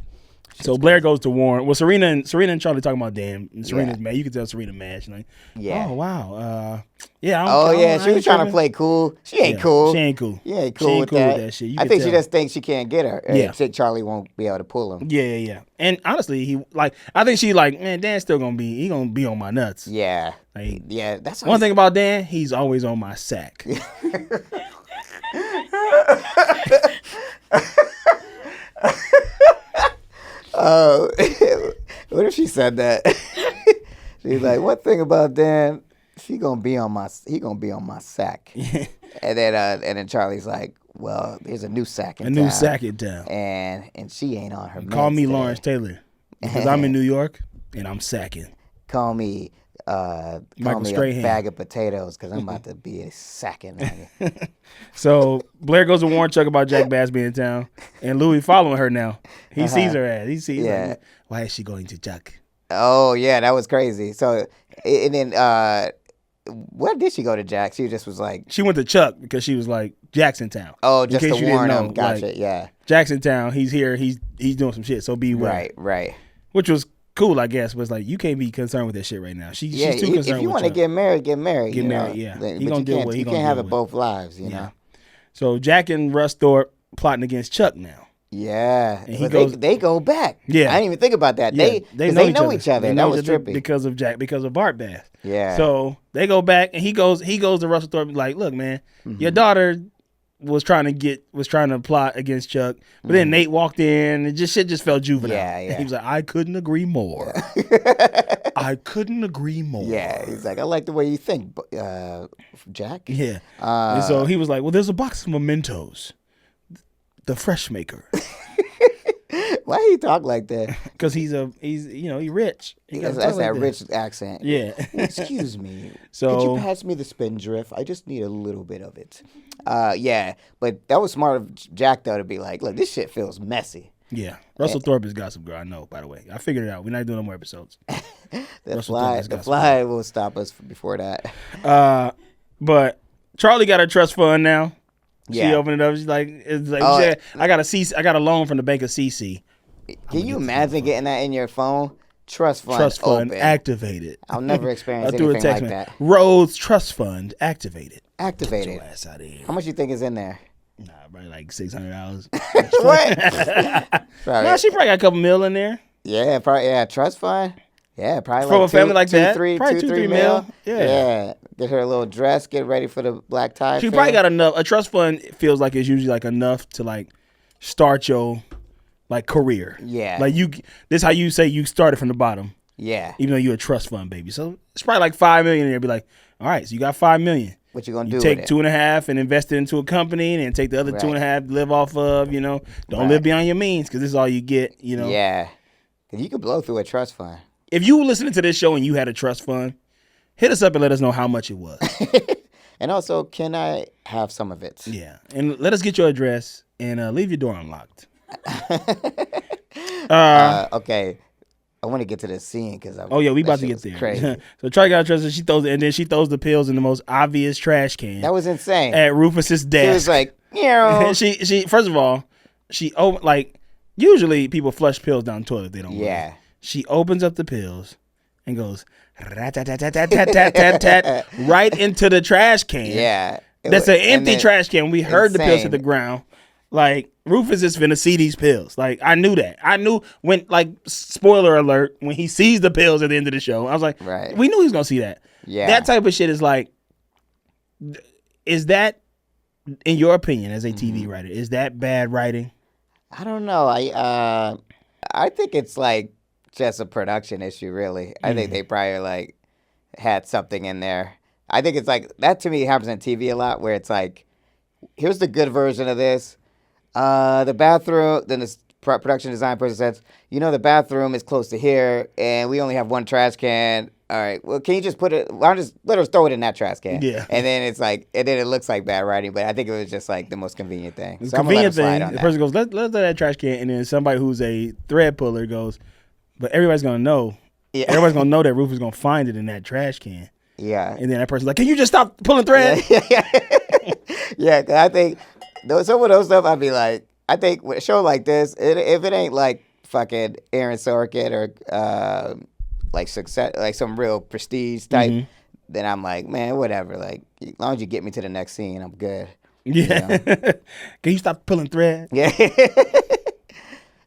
So Blair goes to warn. Well, Serena and Charlie talking about Dan. And Serena's mad. You can tell Serena mad. She's like, oh wow, yeah. She was trying to play cool. She ain't cool. She ain't cool. You ain't cool with that shit. I think she just thinks she can't get her. Yeah. Think Charlie won't be able to pull him. Yeah. And honestly, I think she like, man, Dan's still gonna be on my nuts. Yeah. Like, yeah. That's one thing about Dan. He's always on my sack. What if she said that? She's like, one thing about Dan, he gonna be on my sack. And then Charlie's like, well, there's a new sack in town. New sack in town. And she ain't on her meds Call me today. Lawrence Taylor because I'm in New York and I'm sacking. Call me a bag of potatoes because I'm about to be sacking on you. So Blair goes to warn Chuck about Jack Bass being in town, and Louis following her now. He sees her ass. He sees like, why is she going to Chuck? Oh yeah, that was crazy. So and then where did she go to Jack? She just was like, she went to Chuck because she was like, Jack's in town. Oh, just to warn him. Know, Gotcha. like, yeah. Jack's in town. He's here. He's doing some shit. So be aware. Right. Which was cool, I guess. Was like, you can't be concerned with that shit right now. She's too concerned. If you want to get married, get married. Get married. Yeah. But you can't have it both lives. You know. So Jack and Russ Thorpe plotting against Chuck now. Yeah, and they go back. Yeah, I didn't even think about that. Yeah. They know each other. That was trippy because of Bart Bass. Yeah. So they go back, and he goes to Russell Thorpe like, look, man, your daughter was trying to plot against Chuck, but then Nate walked in, and shit just felt juvenile. Yeah. He was like, I couldn't agree more. I couldn't agree more. Yeah, he's like, I like the way you think, Jack. Yeah. And so he was like, well, there's a box of mementos. The fresh maker. Why he talk like that? Because he's rich. That's that rich accent. Yeah. Excuse me. So could you pass me the spindrift? I just need a little bit of it. Yeah, but that was smart of Jack though to be like, look, this shit feels messy. Yeah. Russell Thorpe is Gossip Girl. I know. By the way, I figured it out. We're not doing no more episodes. The fly will stop us before that. But Charlie got her trust fund now. Yeah. She opened it up. She's like, I got a loan from the bank of CC. Can you imagine getting that in your phone? Trust fund open. Activated. I'll never experience anything like that. Rhodes Trust Fund activated. Activated. Get your ass out of here. How much you think is in there? Nah, probably like $600. What? Nah, she probably got a couple mil in there. Yeah, probably. Yeah, trust fund. Yeah, probably from like a family like that. Probably 2-3 mil. Yeah. Get her a little dress. Get ready for the black tie. She probably got enough. A trust fund feels like it's usually like enough to like start your like career. Yeah. Like this how you say you started from the bottom. Yeah. Even though you're a trust fund baby, so it's probably like $5 million in there. Be like, all right, so you got $5 million. What you gonna do? Take with it? 2.5 and invest it into a company, and then take the other 2.5 to live off of. Don't live beyond your means because this is all you get. Yeah. Cause you could blow through a trust fund. If you were listening to this show and you had a trust fund, hit us up and let us know how much it was. And also, can I have some of it? Yeah. And let us get your address and leave your door unlocked. Okay. I want to get to this scene because we about to get there. Crazy. So Charlie got her trust, and then she throws the pills in the most obvious trash can. That was insane. At Rufus's desk. She was like, she first of all, usually people flush pills down the toilet. They don't. Yeah. She opens up the pills and goes rat-tat-tat-tat-tat-tat-tat right into the trash can. Yeah. That's an empty trash can. We heard the pills hit the ground. Like, Rufus is finna see these pills. Like, I knew that. I knew when, like, spoiler alert, when he sees the pills at the end of the show, I was like, we knew he was gonna see that. Yeah. That type of shit is like, is that, in your opinion, as a TV writer, is that bad writing? I don't know. I think it's like just a production issue, really. I think they probably like had something in there I think it's like that to me happens on TV a lot, where it's like, here's the good version of this. The bathroom. Then this production design person says, the bathroom is close to here, and we only have one trash can. All right. Well, can you just put it? I'll just let her throw it in that trash can. Yeah. And then it's like, and then it looks like bad writing, but I think it was just like the most convenient thing. The So I'm gonna let him convenient slide thing, on the that. person goes, let's let that trash can, and then somebody who's a thread puller goes, but everybody's gonna know. Yeah. Everybody's gonna know that Rufus gonna find it in that trash can. Yeah. And then that person's like, can you just stop pulling thread? Yeah, 'cause I think some of those stuff I'd be like, I think with a show like this, if it ain't like fucking Aaron Sorkin or like Success, like some real prestige type, then I'm like, man, whatever. Like, as long as you get me to the next scene, I'm good. Yeah. Can you stop pulling thread? Yeah.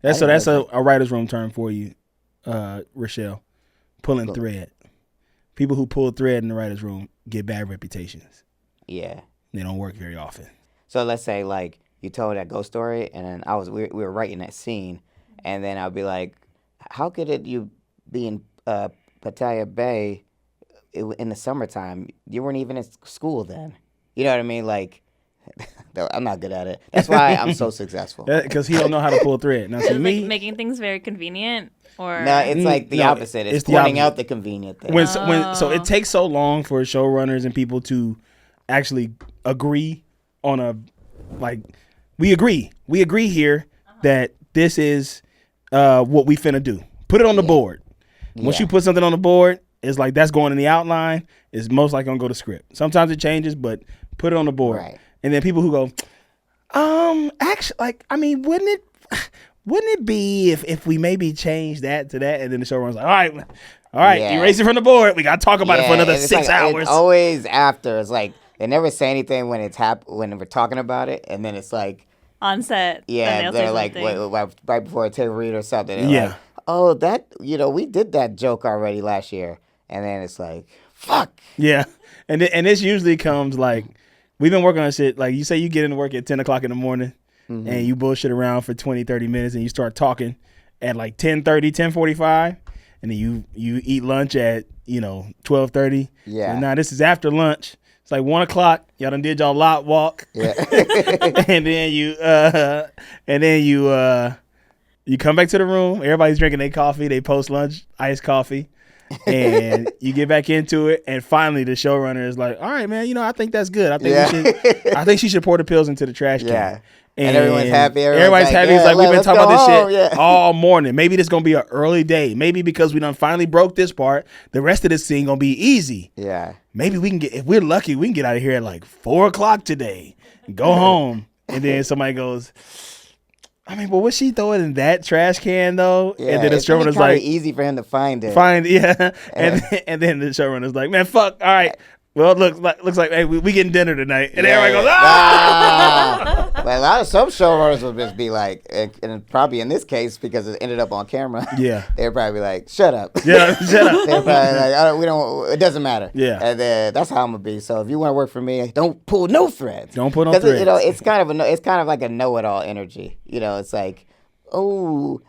That's a writer's room term for you, Rochelle. Pulling thread. People who pull thread in the writer's room get bad reputations. Yeah. They don't work very often. So let's say like you told that ghost story, and then we were writing that scene, and then I'll be like, how could you be in Pattaya Bay in the summertime? You weren't even in school then. You know what I mean? Like, I'm not good at it. That's why I'm so successful. Because he don't know how to pull thread. Now, see, Like making things very convenient, or No, it's like the opposite. It's pointing out the convenient thing. So it takes so long for showrunners and people to actually agree on we agree here that this is what we finna do. Put it on the board. Once you put something on the board, it's like that's going in the outline. It's most likely gonna go to script. Sometimes it changes, but put it on the board. Right. And then people who go, actually, like, I mean, wouldn't it be if we maybe change that to that? And then the showrunner's like, all right, erase it from the board. We gotta talk about it for another 6 hours. It's always after. It's like they never say anything when when we're talking about it, and then it's like on set. yeah, they're like right before a table read or something. Yeah. Like, oh, that we did that joke already last year, and then it's like fuck. Yeah, and this usually comes like we've been working on shit. Like you say, you get into work at 10 o'clock in the morning, and you bullshit around for 20, 30 minutes, and you start talking at like 10:30, 10:45, and then you eat lunch at 12:30. Yeah. And now this is after lunch. It's like 1 o'clock. Y'all done did y'all lot walk. Yeah. and then you come back to the room. Everybody's drinking their coffee. They post lunch iced coffee. And you get back into it, and finally the showrunner is like, "All right, man, I think that's good. I think she should pour the pills into the trash can." Yeah. And everyone's happy. Everybody's like, happy. yeah, It's like we've been talking about this shit Yeah. all morning. Maybe this gonna be an early day. Maybe because we done finally broke this part, the rest of this scene gonna be easy. Yeah. Maybe we can if we're lucky, we can get out of here at like 4 o'clock today and go home. And then somebody goes, I mean, but would she throw it in that trash can though? Yeah, and then the showrunner's like, easy for him to find it. And then the showrunner's like, man, fuck. All right. Well, looks like hey, we getting dinner tonight, and everybody goes, ah! But some showrunners will just be like, and probably in this case because it ended up on camera. Yeah, they're probably like, shut up. Yeah, shut up. They're probably like, it doesn't matter. Yeah, and then that's how I'm gonna be. So if you want to work for me, don't pull no threads. Don't pull no threads. It's kind of like a know-it-all energy. It's like, oh,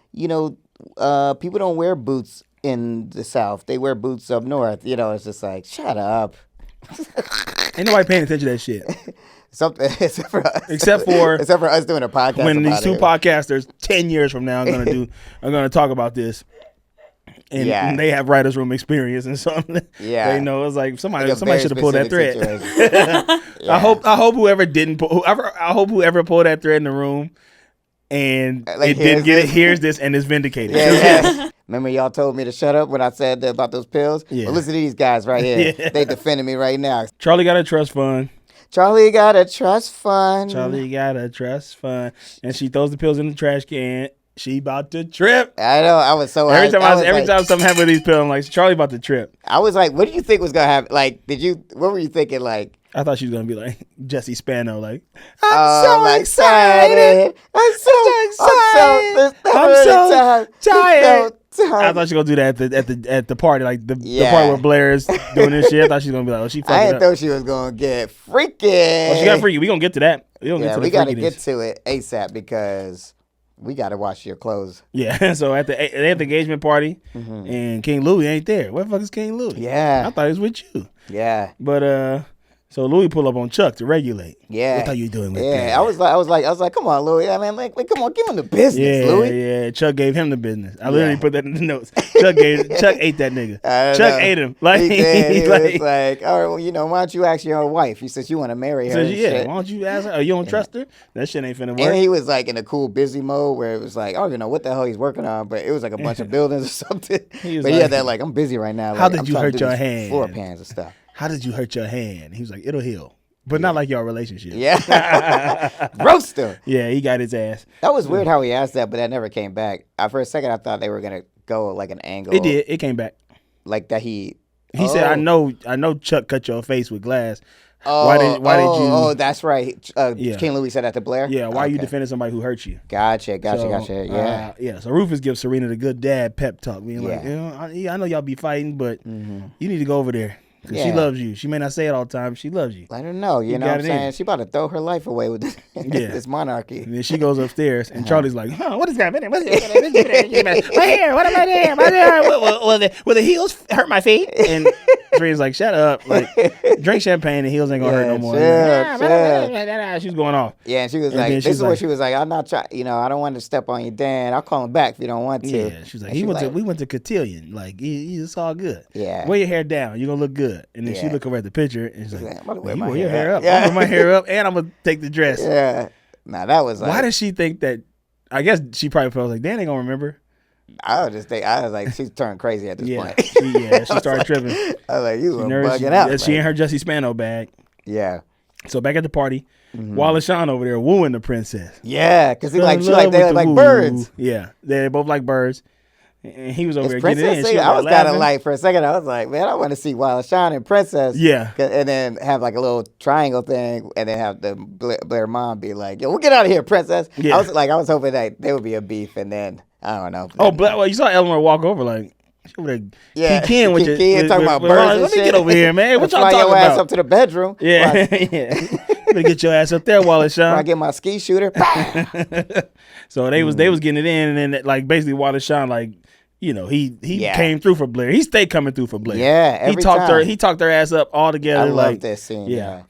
people don't wear boots in the South. They wear boots up north. It's just like, shut up. Ain't nobody paying attention to that shit. Except for us. Except for us doing a podcast. When these two podcasters 10 years from now are gonna talk about this. And they have writer's room experience and something. Yeah. They know it's like somebody should have pulled that thread. I hope whoever pulled that thread in the room and it didn't get it hears this and is vindicated. Yeah. Remember y'all told me to shut up when I said about those pills? Yeah. Well, listen to these guys right here. Yeah. They defending me right now. Charlie got a trust fund. And she throws the pills in the trash can. She about to trip. I know. I was so every time something happened with these pills, I'm like, Charlie about to trip. I was like, what do you think was gonna happen? Like, what were you thinking? Like, I thought she was gonna be like Jesse Spano, like, I'm so excited. I'm so tired. I thought she was gonna do that at the party, like the part where Blair is doing this shit. I thought she was gonna be like, oh, she fucked I it didn't up. thought she was gonna get freaky. Oh, she got freaky. We gonna get to that. We gotta get to it ASAP because we got to wash your clothes. Yeah, so at the engagement party, and King Louis ain't there. Where the fuck is King Louis? Yeah. I thought he was with you. Yeah. But so Louis pull up on Chuck to regulate. Yeah. What are you doing with Yeah. that? I was like, come on, Louis. I mean, like, come on, give him the business, Louis. Yeah. Chuck gave him the business. I literally put that in the notes. Chuck ate that nigga. Chuck ate him. Like he did. He was like, all right, well, you know, why don't you ask your wife? He says you want to marry her. Why don't you ask her? Oh, you don't trust her? That shit ain't finna work. And he was like in a cool busy mode where it was like, I don't even know what the hell he's working on, but it was like a bunch of buildings or something. He had that like, I'm busy right now. How like, did you hurt your hand? Floor pans and stuff. How did you hurt your hand? He was like, it'll heal. But not like your relationship. Yeah. Roast him. Yeah, he got his ass. That was weird how he asked that, but that never came back. For a second, I thought they were going to go like an angle. It did. It came back. Like that he said, I know Chuck cut your face with glass. Oh, why did you? Oh, that's right. King Louis said that to Blair? Yeah, why are you defending somebody who hurt you? Gotcha. Yeah. Yeah, so Rufus gives Serena the good dad pep talk. Being like, I know y'all be fighting, but you need to go over there. Because she loves you. She may not say it all the time. She loves you. Let her know. You know what I'm saying? She about to throw her life away with this monarchy. And then she goes upstairs, and Charlie's like, what is that? What here? What am I doing? Will the heels hurt my feet? And Serena's like, shut up. Like, drink champagne, and heels ain't going to hurt no more. She was going off. Yeah, and she was like, this is what she was like, I'm not trying, I don't want to step on your dad. I'll call him back if you don't want to. Yeah, she was like, we went to Cotillion. Like, it's all good. Yeah. Wear your hair down. You're going to look good. And then she look over at the picture and she's like, I'm gonna wear your hair up. I'm gonna wear my hair up and I'm gonna take the dress. Yeah. Now that was like, why does she think that? I guess she probably felt like, Dan ain't gonna remember. I was like, she's turned crazy at this point. She started tripping. I was like, you were bugging out. She in her Jussie Spano bag. Yeah. So back at the party, Wallace Shawn over there wooing the princess. Yeah, because they like birds. Yeah, they both like birds. And he was over there getting it in. I was kind of like, for a second, I was like, man, I want to see Wallace Shawn and Princess. Yeah. And then have like a little triangle thing, and then have the Blair mom be like, yo, we'll get out of here, Princess. Yeah. I was hoping that there would be a beef, and then, I don't know. Well, you saw Eleanor walk over like, talking about birds. Let me get over here, man. What y'all talking about? Fly your ass up to the bedroom. Yeah. Better get your ass up there, Wallace Shawn. I get my ski shooter. So they was getting it in, and then like basically Wallace Shawn like, he came through for Blair. He stayed coming through for Blair. Yeah, every time. He talked her ass up all together. I love this scene. Yeah.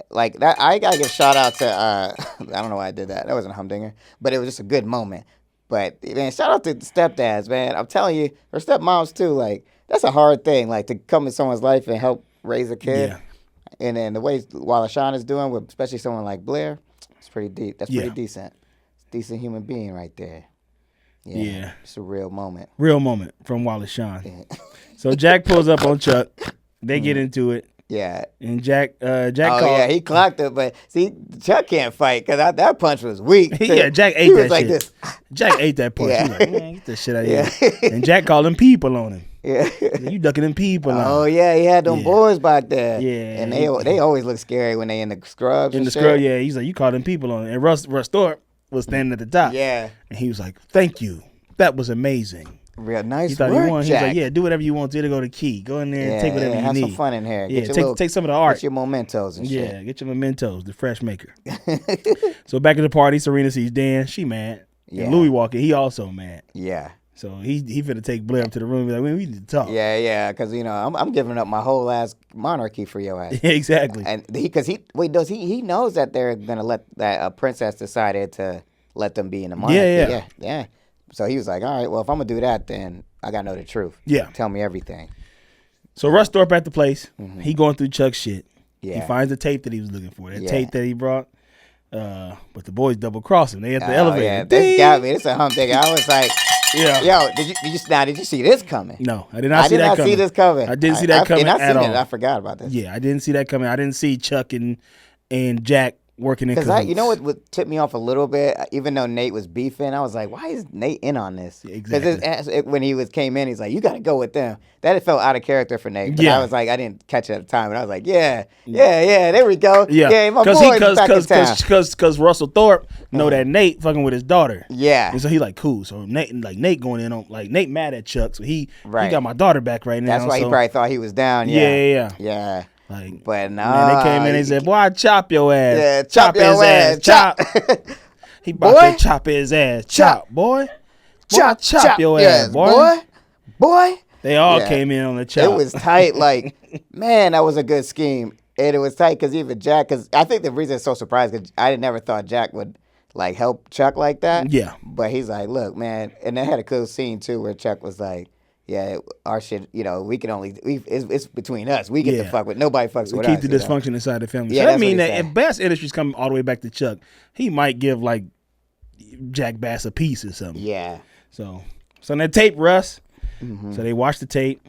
Like that, I gotta give a shout out to I don't know why I did that. That wasn't a humdinger, but it was just a good moment. But man, shout out to the stepdads, man. I'm telling you, or stepmoms too. Like that's a hard thing, like to come in someone's life and help raise a kid. Yeah. And then the way Wallace Shawn is doing, with especially someone like Blair, it's pretty deep. That's pretty decent. It's a decent human being right there. Yeah. It's a real moment. Real moment from Wallace Shawn. Yeah. So Jack pulls up on Chuck. They get into it. Yeah. And Jack called. Yeah, he clocked it, but see, Chuck can't fight because that punch was weak. Jack ate that shit. This. Jack ate that punch. He was like, man, get this shit out of here. And Jack called them people on him. Yeah. You ducking them people on him. Oh, yeah, he had them boys back there. Yeah. And they always look scary when they in the scrubs. In the scrub, yeah. He's like, you called them people on him. And Russ Thorpe was standing at the top. Yeah. And he was like, thank you. That was amazing. Real nice he thought work, he won. Jack. He was like, yeah, do whatever you want to go to Key. Go in there and take whatever you need. Have some fun in here. Yeah, take some of the art. Get your mementos and shit. Yeah, get your mementos, the fresh maker. So back at the party, Serena sees Dan. She mad. Yeah. And Louis walking. He also mad. Yeah. So he finna take Blair up to the room and be like, we need to talk. Yeah, because, I'm giving up my whole ass monarchy for your ass. Exactly. And he knows that they're going to let that princess decided to let them be in the monarchy. Yeah. So he was like, all right, well, if I'm going to do that, then I got to know the truth. Yeah. Tell me everything. So Russ Thorpe at the place. He going through Chuck's shit. Yeah. He finds the tape that he was looking for. That tape that he brought. But the boys double cross him. They at the elevator. Yeah, this got me. This is a humdinger. I was like, yo, did you see this coming? No, I did not see that coming. I did not see this coming. I didn't see that coming at all. I forgot about this. Yeah, I didn't see that coming. I didn't see Chuck and Jack working in cahoots. Because what tipped me off a little bit, even though Nate was beefing, I was like, why is Nate in on this? Exactly. Because when he came in, he's like, you got to go with them. That felt out of character for Nate. But I was like, I didn't catch it at the time. And I was like, yeah, there we go. Yeah, my boy's back in town. Because Russell Thorpe know that Nate fucking with his daughter. Yeah. And so he like, cool. So Nate going in on, like, Nate mad at Chuck. So he got my daughter back right now. That's why he probably thought he was down. Yeah. Like, but no, man, they came in and they said, "Boy, I chop your ass." Yeah, chop your ass. Chop. He about to chop his ass. Chop, boy. Chop your ass, boy. Boy. They all came in on the chop. It was tight. Like, man, that was a good scheme. And it was tight because even Jack, because I think the reason it's so surprised because I never thought Jack would like help Chuck like that. Yeah. But he's like, look, man. And they had a cool scene too where Chuck was like, yeah, our shit, we can only, it's between us. We get to fuck with, nobody fucks with us. Keep the dysfunction inside the family. Yeah, so that mean that said. if Bass Industries come all the way back to Chuck, he might give like Jack Bass a piece or something. Yeah. So on that tape, Russ. So they watched the tape.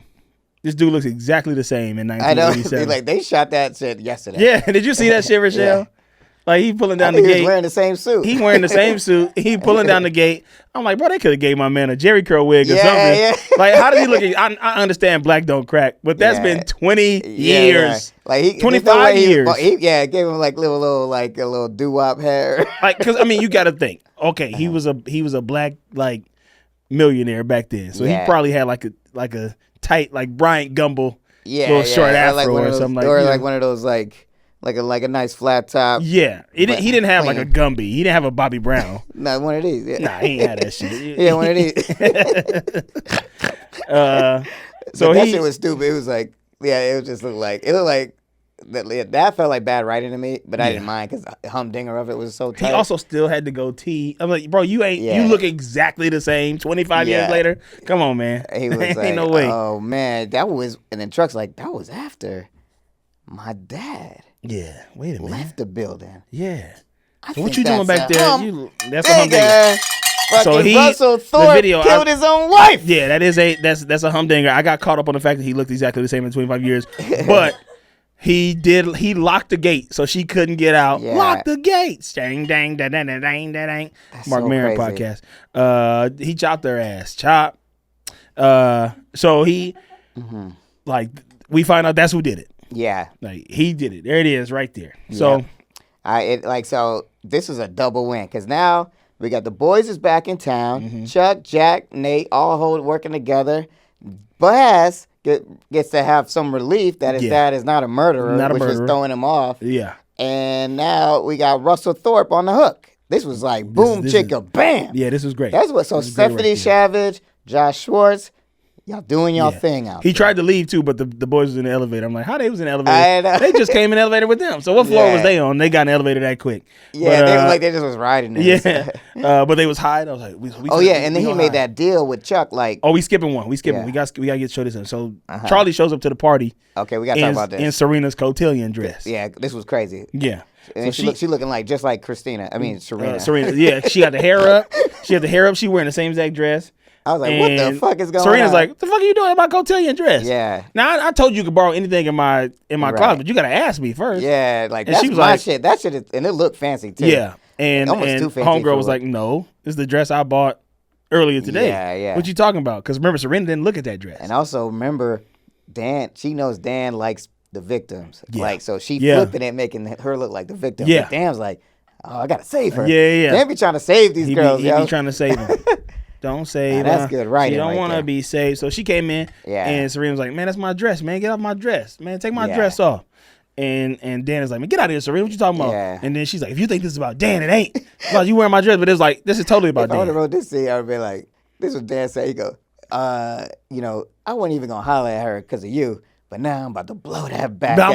This dude looks exactly the same in 1987. I know. Like, they shot that shit yesterday. Yeah. Did you see that shit, Rochelle? Yeah. Like, he pulling down the gate. He was wearing the same suit. He wearing the same suit. He pulling down the gate. I'm like, bro, they could have gave my man a Jerry curl wig or something. Yeah. Like, how did he look? I understand black don't crack, but that's been 20 years. Yeah. Like 25 years. He gave him like a little doo-wop hair. Like, because, I mean, you got to think. Okay, he was a black, like, millionaire back then. So he probably had like a tight, like, Bryant Gumbel little short afro or something like that. Or like one of those, like a nice flat top. Yeah. He didn't have like a Gumby. He didn't have a Bobby Brown. Nah, one of these. Yeah. Nah, he ain't had that shit. Yeah, one of these. So that shit was stupid. It was like, it looked like that felt like bad writing to me, but I didn't mind because the humdinger of it was so tight. He also still had to go tee. I'm like, bro, you look exactly the same 25 years later. Come on, man. He was like, ain't no way. Oh man, and then Truck's like, that was after my dad. Yeah, wait a minute. Left the building. Yeah. So what you doing back there? That's a humdinger. So Russell Thorpe killed his own wife. Yeah, that's a humdinger. I got caught up on the fact that he looked exactly the same in 25 years, but he locked the gate so she couldn't get out. Yeah. Lock the gates. Dang, dang, dang, dang, dang, dang. Mark so Maron crazy. Podcast. He chopped their ass. Chop. So he like we find out that's who did it. Yeah. Like he did it. There it is right there. So so this is a double win because now we got the boys is back in town. Chuck, Jack, Nate all working together. Bass gets to have some relief that his dad is not a murderer, which is throwing him off. Yeah. And now we got Russell Thorpe on the hook. This was like boom, chicka, bam. Yeah, this was great. That's what. So Stephanie Savage, Josh Schwartz, y'all doing y'all thing out there. He tried to leave too, but the boys was in the elevator. I'm like, how they was in the elevator? They just came in the elevator with them. So what floor was they on? They got in the elevator that quick. Yeah, they just was riding it. Yeah, but they was hiding. I was like, and then he made that deal with Chuck. Like, we skipping one. We got to get show this in. So Charlie shows up to the party. Okay, we got to talk about this. In Serena's cotillion dress. Yeah, this was crazy. Yeah. And so she looking like just like Christina. I mean Serena. Yeah, she had the hair up. She wearing the same exact dress. I was like, what the fuck is going Serena's on? like, what the fuck are you doing in my cotillion dress? Yeah. Now, I told you could borrow anything in my closet, but you got to ask me first. Yeah, like, that's my shit. That shit is, and it looked fancy, too. Yeah. And homegirl was like, no, this is the dress I bought earlier today. Yeah. What you talking about? Because remember, Serena didn't look at that dress. And also, remember, she knows Dan likes the victims. Yeah. Like, so she flipping it, making her look like the victim. Yeah. But Dan's like, oh, I got to save her. Yeah. Dan be trying to save these girls, He be trying to save them. Don't save her. That's good writing. She don't want to be saved. So she came in, and Serena was like, man, that's my dress, man. Get off my dress. Man, take my dress off. And Dan is like, man, get out of here, Serena. What you talking about? Yeah. And then she's like, if you think this is about Dan, it ain't. It's about you wearing my dress. But it's like, this is totally about Dan. I would have wrote this scene, I would be like, this was Dan said. He go, I wasn't even going to holler at her because of you. But now I'm about to blow that back. I'm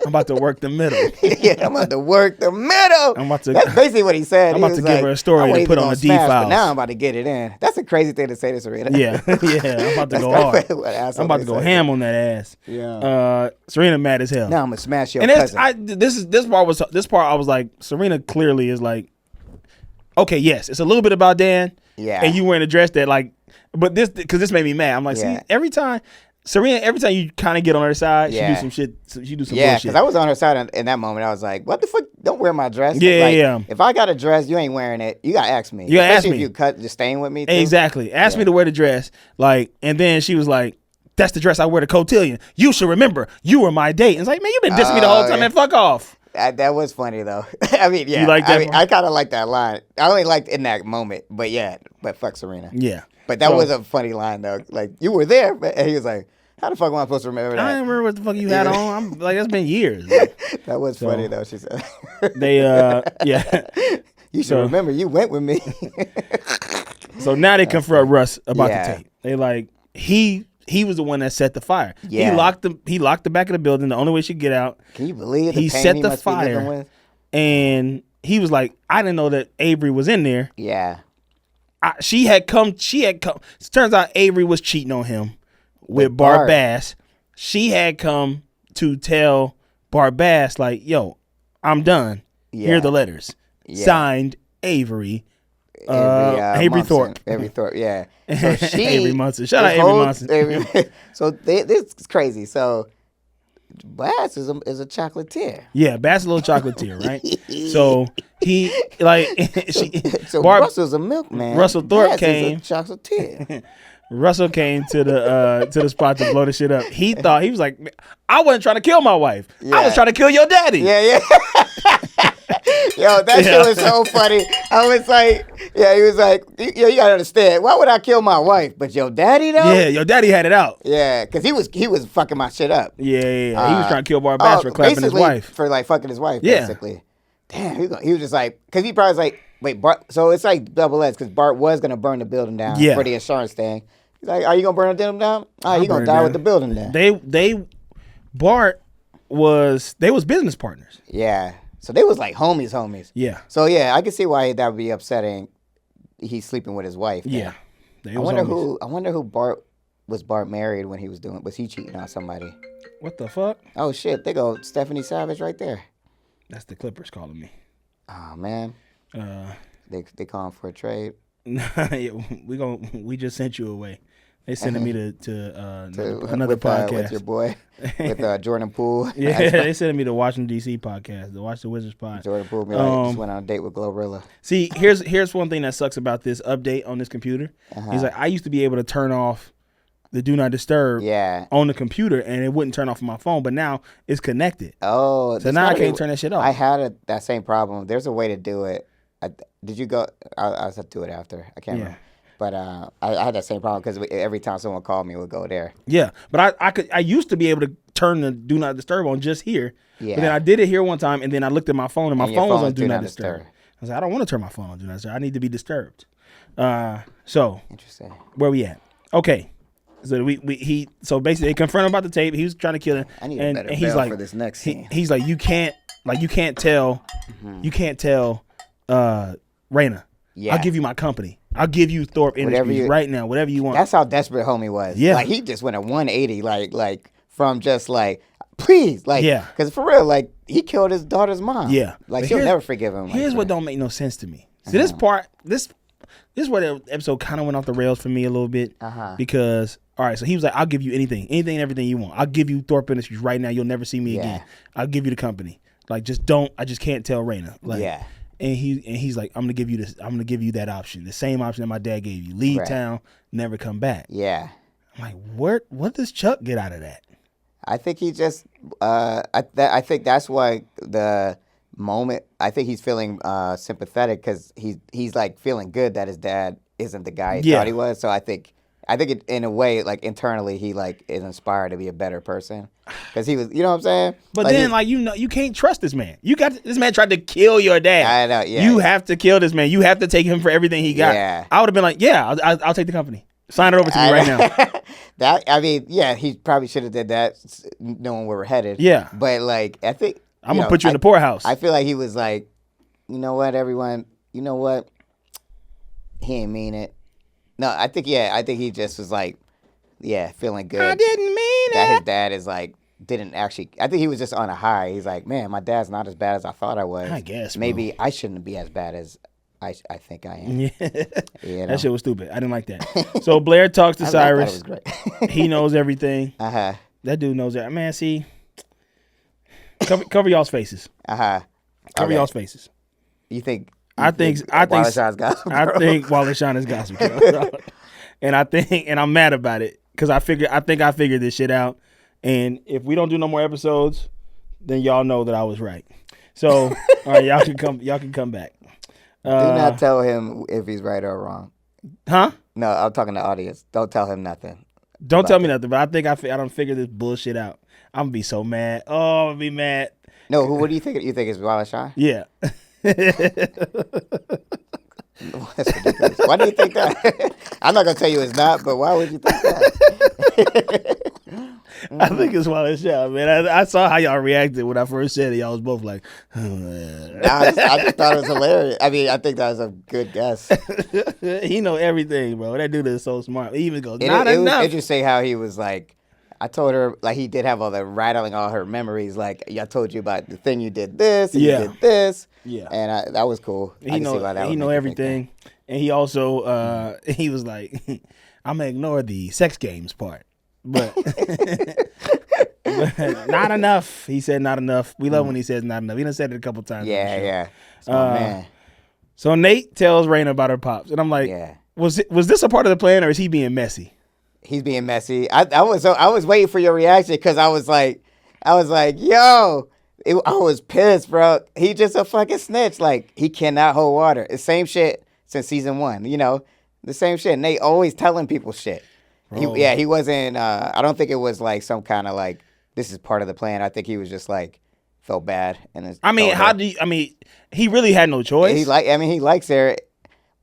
about to work the middle. Yeah, I'm about to work the middle. That's basically what he said. I'm about to give her a story to put on the D-files. But now I'm about to get it in. That's a crazy thing to say to Serena. Yeah. I'm about to go hard. I'm about to go ham on that ass. Yeah. Serena mad as hell. Now I'm gonna smash your cousin. This part I was like, Serena clearly is like, okay, yes, it's a little bit about Dan. Yeah. And you wearing a dress that like, but because this made me mad. I'm like, see, every time you kind of get on her side, she do some shit. She do some bullshit. Yeah, because I was on her side in that moment. I was like, what the fuck? Don't wear my dress. Yeah. If I got a dress, you ain't wearing it. You got to ask me. You got to ask me. If you just staying with me, too. Exactly. Ask me to wear the dress. Like, and then she was like, that's the dress I wear to cotillion. You should remember, you were my date. And it's like, man, you've been dissing me the whole time, man. Fuck off. That was funny, though. I mean, yeah. You like that? I kind of like that line. I only liked in that moment. But fuck Serena. Yeah. But that was a funny line, though. Like, you were there. And he was like, how the fuck am I supposed to remember that? I don't remember what the fuck you had on. I'm like, that's been years. That was funny, though, she said. They, You should remember you went with me. So now they confront Russ about Yeah. the tape. They like he was the one that set the fire. Yeah. He locked the back of the building. The only way she could get out. Can you believe the He pain set he the must be living fire. with? And he was like, I didn't know that Avery was in there. Yeah. She had come. It turns out Avery was cheating on him with Bart. Barbass. She had come to tell Barbass, like, yo, I'm done. Yeah. Here are the letters. Yeah. Signed, Avery. Avery Munson. Thorpe. Avery Thorpe, yeah. So she, Avery Munson. Shout out this Avery whole- Munson. So this is crazy. So Bass is a chocolatier. Yeah, Bass a little chocolatier, right? So he like So Barb- Russell's a milkman. Russell Thorpe Bass came. is a chocolatier. Russell came to the spot to blow the shit up. He thought he was like, I wasn't trying to kill my wife. I Yeah. was trying to kill your daddy. Yeah. Yo, that shit was so funny. I was like, he was like, you gotta understand. Why would I kill my wife? But your daddy though? Yeah, your daddy had it out. Yeah, because he was fucking my shit up. Yeah. He was trying to kill Barbass for clapping his basically wife. For like fucking his wife, Yeah. basically. Damn, he was just like, because he probably was like, wait, Bart, so it's like double edged, because Bart was going to burn the building down for the insurance thing. He's like, are you going to burn the building down? Oh, you going to die with the building down. Bart was business partners. Yeah. So they was like homies. Yeah. So yeah, I can see why that would be upsetting. He's sleeping with his wife. Yeah. I wonder who Bart married when he was he cheating on somebody? What the fuck? Oh shit, they go Stephanie Savage right there. That's the Clippers calling me. Oh man. They calling for a trade. We just sent you away. They sending me to another with, podcast with your boy, with Jordan Poole. Yeah, they sending me to Washington DC podcast, the Watch the Wizards pod. Jordan Poole be like, just went on a date with Glorilla. See, here's one thing that sucks about this update on this computer. He's like, I used to be able to turn off the Do Not Disturb on the computer, and it wouldn't turn off on my phone, but now it's connected. Oh, so now I can't turn that shit off. I had that same problem. There's a way to do it. Did you go? I'll have to do it after. I can't remember. But I had that same problem because every time someone called me, it would go there. Yeah, but I used to be able to turn the Do Not Disturb on just here. Yeah. But then I did it here one time, and then I looked at my phone, and my phone was on Do Not Disturb. I was like, I don't want to turn my phone on Do Not Disturb. I need to be disturbed. So interesting. Where we at? Okay. So so basically they confront him about the tape. He was trying to kill him. I need a better bell like, for this next scene. He's like, you can't tell Raina. Yeah. I'll give you my company. I'll give you Thorpe Industries right now, whatever you want. That's how desperate homie was. Yeah. Like he just went a 180, like from just like, please, like, because for real, like he killed his daughter's mom. Yeah. Like she'll never forgive him. Here's what don't make no sense to me. See, this part, this is where the episode kind of went off the rails for me a little bit. Because, all right, so he was like, I'll give you anything and everything you want. I'll give you Thorpe Industries right now. You'll never see me again. I'll give you the company. Like, I just can't tell Raina. Like, And he's like, I'm gonna give you this. I'm gonna give you that option, the same option that my dad gave you. Leave town, never come back. Yeah. I'm like, what does Chuck get out of that? I think he just. I think that's why the moment. I think he's feeling sympathetic because he's like feeling good that his dad isn't the guy he thought he was. So I think it, in a way, like internally, he like is inspired to be a better person because he was, you know what I'm saying? But like, then, you can't trust this man. This man tried to kill your dad. I know. Yeah. You have to kill this man. You have to take him for everything he got. Yeah. I would have been like, I'll take the company. Sign it over to me right now. He probably should have did that, knowing where we're headed. Yeah. But like, I think I'm gonna put you in the poorhouse. I feel like he was like, you know what, everyone, you know what, he ain't mean it. No, I think he just was like, feeling good. I didn't mean that it. His dad is like, didn't actually. I think he was just on a high. He's like, man, my dad's not as bad as I thought I was. I guess maybe I shouldn't be as bad as I think I am. Yeah, that shit was stupid. I didn't like that. So Blair talks to Cyrus. I thought it was great. He knows everything. That dude knows that. Man, see, cover y'all's faces. Cover y'all's faces. You think? I think Wally Shawn is gossip. And I'm mad about it because I think I figured this shit out. And if we don't do no more episodes, then y'all know that I was right. So all right, y'all can come back. Do not tell him if he's right or wrong. Huh? No, I'm talking to the audience. Don't tell him nothing. Don't tell me nothing. But I think I don't figure this bullshit out. I'm gonna be so mad. Oh, I'm gonna be mad. No, what do you think? You think it's Wally Shawn? Yeah. That's ridiculous. Why do you think that? I'm not gonna tell you it's not, but why would you think that? I think it's while it's out, man. I saw how y'all reacted when I first said it. Y'all was both like, oh, I just thought it was hilarious. I mean, I think that was a good guess. he know everything, bro. That dude is so smart. He even goes, It not was enough. interesting how he was like, I told her, like, he did have all the rattling all her memories. Like, I told you about the thing you did this, and you did this. Yeah. And that was cool. He know everything. And he also, he was like, I'm going to ignore the sex games part. But not enough. He said not enough. We love when he says not enough. He done said it a couple times. Yeah. It's my man. So Nate tells Raina about her pops. And I'm like, was this a part of the plan or is he being messy? He's being messy. I was waiting for your reaction because I was like, yo, I was pissed, bro. He just a fucking snitch. Like, he cannot hold water. It's same shit since season 1. You know, the same shit. Nate always telling people shit. He wasn't. I don't think it was like some kind of like this is part of the plan. I think he was just like felt bad. And he really had no choice. He likes her,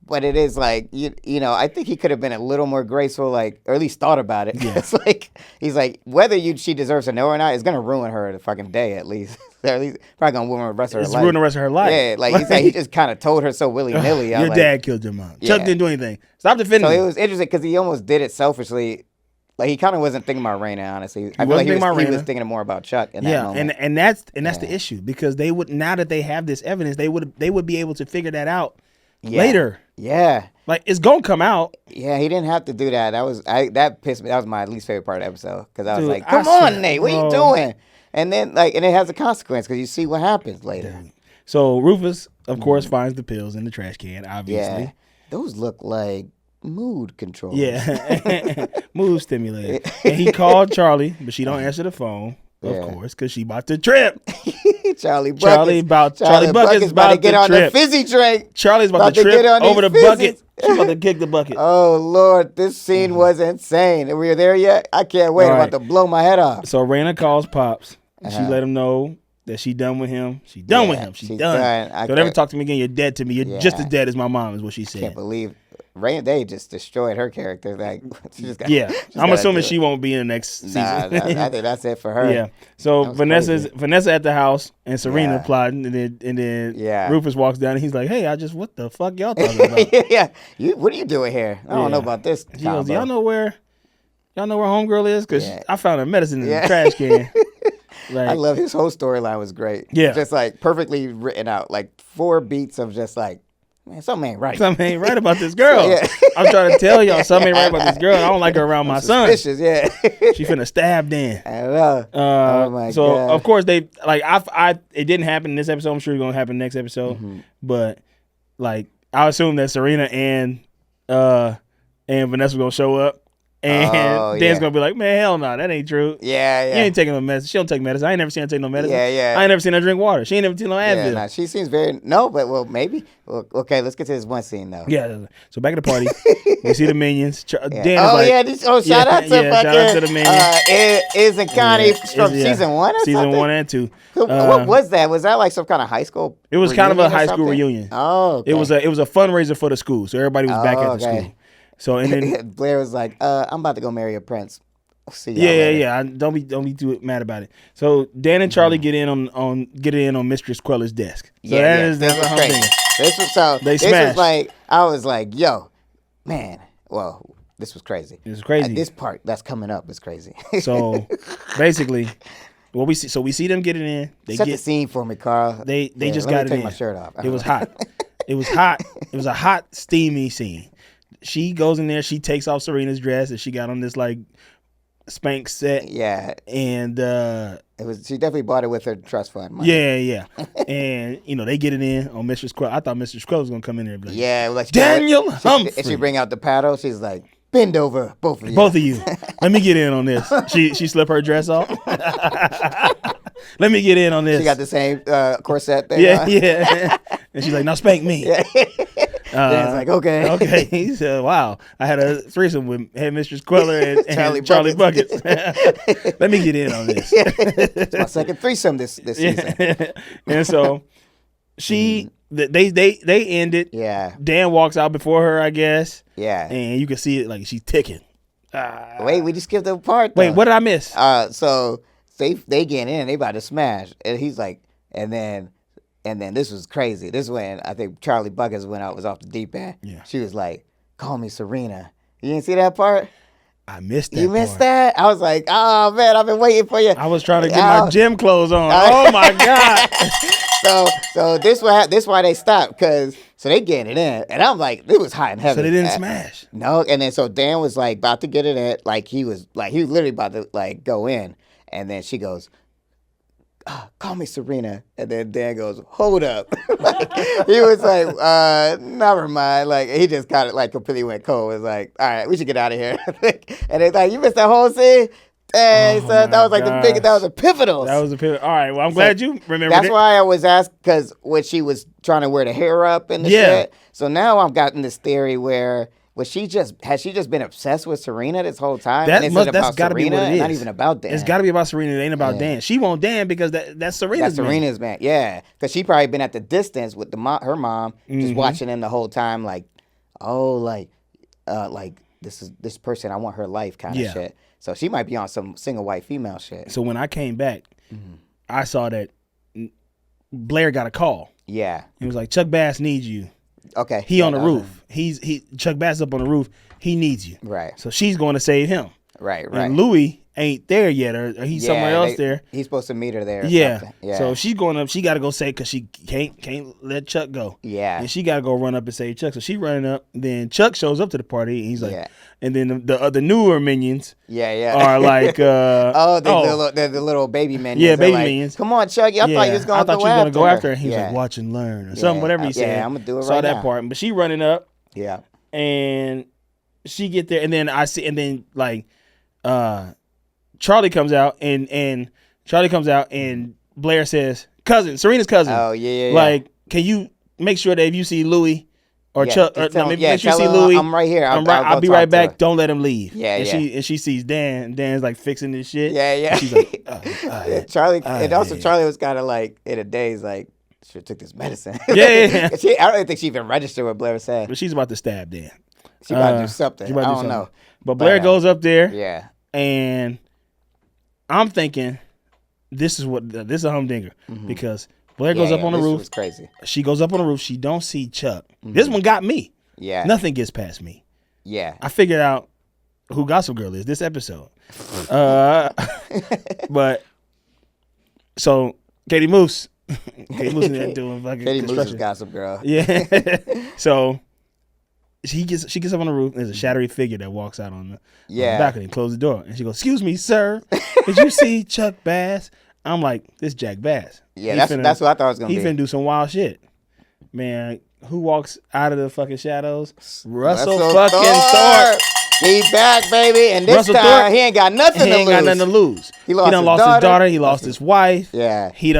but it is like you know. I think he could have been a little more graceful, like or at least thought about it. Yeah. It's like he's like whether she deserves to know or not, it's gonna ruin her the fucking day at least. Or at least probably gonna ruin the rest of her life. Ruin the rest of her life. Yeah, like he's like he just kind of told her so willy nilly. Your dad killed your mom. Chuck didn't do anything. Stop defending. So him. it was interesting because he almost did it selfishly. Like he kind of wasn't thinking about Raina, honestly. I feel like he was thinking more about Chuck in that moment. and that's the issue because they would now that they have this evidence, they would be able to figure that out later. Yeah, like it's gonna come out. Yeah, he didn't have to do that. That pissed me. That was my least favorite part of the episode because I was like, "Come on, Nate, what are you doing?" And then and it has a consequence because you see what happens later. Dude. So Rufus, of course, finds the pills in the trash can. Obviously, yeah, those look like mood control. Yeah, mood stimulator. And he called Charlie, but she don't answer the phone, of course, because she about to trip. Charlie Buckets about to get on the fizzy drink. Charlie's about to trip over the bucket. She's about to kick the bucket. Oh Lord, this scene was insane. Are we there yet? I can't wait. I'm about to blow my head off. So Raina calls Pops. And she let him know that she done with him. She done with him. She's done. Don't ever talk to me again. You're dead to me. You're just as dead as my mom is what she said. I can't believe Raina, they just destroyed her character. Like, I'm assuming she won't be in the next season. I think that's it for her. Yeah. So Vanessa at the house and Serena plotting, and then Rufus walks down and he's like, "Hey, what the fuck y'all talking about?" Yeah. What are you doing here? I don't know about this. She goes, y'all know where homegirl is? Because I found her medicine in the trash can. Like, I love his whole storyline was great. Yeah. Just like perfectly written out. Like 4 beats of just like, man, something ain't right. Something ain't right about this girl. I'm trying to tell y'all something ain't right about this girl. I don't like her around my son. Yeah. She finna stab Dan. I know. Oh my God. Of course they like it didn't happen in this episode. I'm sure it's gonna happen next episode. Mm-hmm. But like I assume that Serena and Vanessa gonna show up. And Dan's gonna be like, man, hell no, that ain't true. Yeah. You ain't taking no medicine. She don't take medicine. I ain't never seen her take no medicine. Yeah. I ain't never seen her drink water. She ain't never seen no Advil. Yeah, she seems but maybe. Well, okay, let's get to this one scene though. Yeah. So back at the party, we see the minions. Dan shout out to the minions. Is and Connie from season 1 or season something? 1 and 2. What was that? Was that like some kind of high school? It was kind of a high school reunion. Oh, okay. It was a fundraiser for the school, so everybody was back at the school. So and then Blair was like, "I'm about to go marry a prince." See y'all later. Don't be too mad about it. So Dan and Charlie get in on Mistress Queller's desk. So that's a crazy. This was like I was like, "Yo, man, well, this was crazy. It was crazy. This part that's coming up is crazy." So basically, what we see them getting in. They set the scene for me, Carl. They just got it in. Take my shirt off. It was hot. It was hot. It was a hot, steamy scene. She goes in there. She takes off Serena's dress that she got on this like Spanx set. Yeah, and it was. She definitely bought it with her trust fund money. Yeah. And they get it in on Mistress Queller. I thought Mistress Queller was gonna come in there. And be like, like Daniel Humphrey. And she bring out the paddle. She's like, bend over, both of you. Both of you. Let me get in on this. She slip her dress off. Let me get in on this. She got the same corset thing. Yeah. And she's like, now spank me. Yeah. Dan's like, okay. Okay. He said, wow, I had a threesome with Mistress Queller and Charlie Buckets. Let me get in on this. It's my second threesome this season. And so she they ended. Yeah. Dan walks out before her, I guess. Yeah. And you can see it like she's ticking. Wait, we just skipped the part. Though. Wait, what did I miss? So they get in, they about to smash, and he's like, and then this was crazy. This is when I think Charlie Buckets was off the deep end. Yeah. She was like, "Call me Serena." You didn't see that part? I missed that. You missed that? I was like, "Oh man, I've been waiting for you." I was trying to get my gym clothes on. Oh my god. So this why they stopped, cause so they getting it in, and I'm like, it was hot and heavy. So they didn't smash. No, and then so Dan was like about to get it in, like he was literally about to like go in, and then she goes, "Call me Serena," and then Dan goes, "Hold up." Like, he was like, "Never mind." Like he just got it like completely went cold. It was like, "All right, we should get out of here." And it's like, "You missed that whole scene." Dang, son, that was like that was a pivotal. That was a pivotal. All right, well, I'm glad you remembered That's it. why I was asked, because when she was trying to wear the hair up and the shit. So now I've gotten this theory where has she just been obsessed with Serena this whole time? That's got to be what it is. Not even about Dan. It's got to be about Serena. It ain't about Dan. She want Dan because that's Serena's man. That's Serena's man. Yeah, because she probably been at the distance with her mom, just watching them the whole time, like, oh, like this person, I want her life kind of shit. So she might be on some single white female shit. So when I came back, I saw that Blair got a call. Yeah. He was like, Chuck Bass needs you. Okay. He on the roof. Chuck Bass up on the roof. He needs you. Right. So she's going to save him. Right. And Louis ain't there yet, or he's somewhere else there. He's supposed to meet her there. Yeah. So she's going up. She got to go save, because she can't let Chuck go. Yeah. And she got to go run up and save Chuck. So she running up. Then Chuck shows up to the party, and he's like, and then the newer minions. Are like, they're the little baby minions. Yeah, baby like, minions. Come on, Chuck. I thought you was going to go after her. And he was like, watch and learn or something, whatever he said. Yeah, I'm gonna do it Saw right that now. part, but she running up. Yeah. And she get there, and then Charlie comes out, and Blair says, Serena's cousin. Oh yeah. Like, can you make sure that if you see Louis or Chuck, make sure you see Louis, I'm right here. I'll be right back. Don't let him leave. Yeah, and she sees Dan. Dan's like fixing this shit. Yeah. And she's like, Charlie, and also Charlie was kind of like in a daze, like, should have took this medicine. Yeah. I don't even think she even registered what Blair said. But she's about to stab Dan. She about to do something. I don't know. But Blair goes up there. Yeah. And I'm thinking, this is a humdinger, because Blair goes up on the roof. Was crazy. She goes up on the roof. She don't see Chuck. This one got me. Yeah. Nothing gets past me. Yeah. I figured out who Gossip Girl is this episode. But so Katie Moose in there doing fucking Katie Moose is construction. Gossip Girl. Yeah. So she gets up on the roof. There's a shadowy figure that walks out on the balcony and closes the door. And she goes, "Excuse me, sir. Did you see Chuck Bass?" I'm like, this Jack Bass. Yeah, that's what I thought it was going to be. He finna do some wild shit. Man, who walks out of the fucking shadows? Russell fucking Thorpe. He's back, baby. And this Russell time, Thorpe, he ain't got nothing to lose. He done lost his daughter. He lost his wife. Yeah. He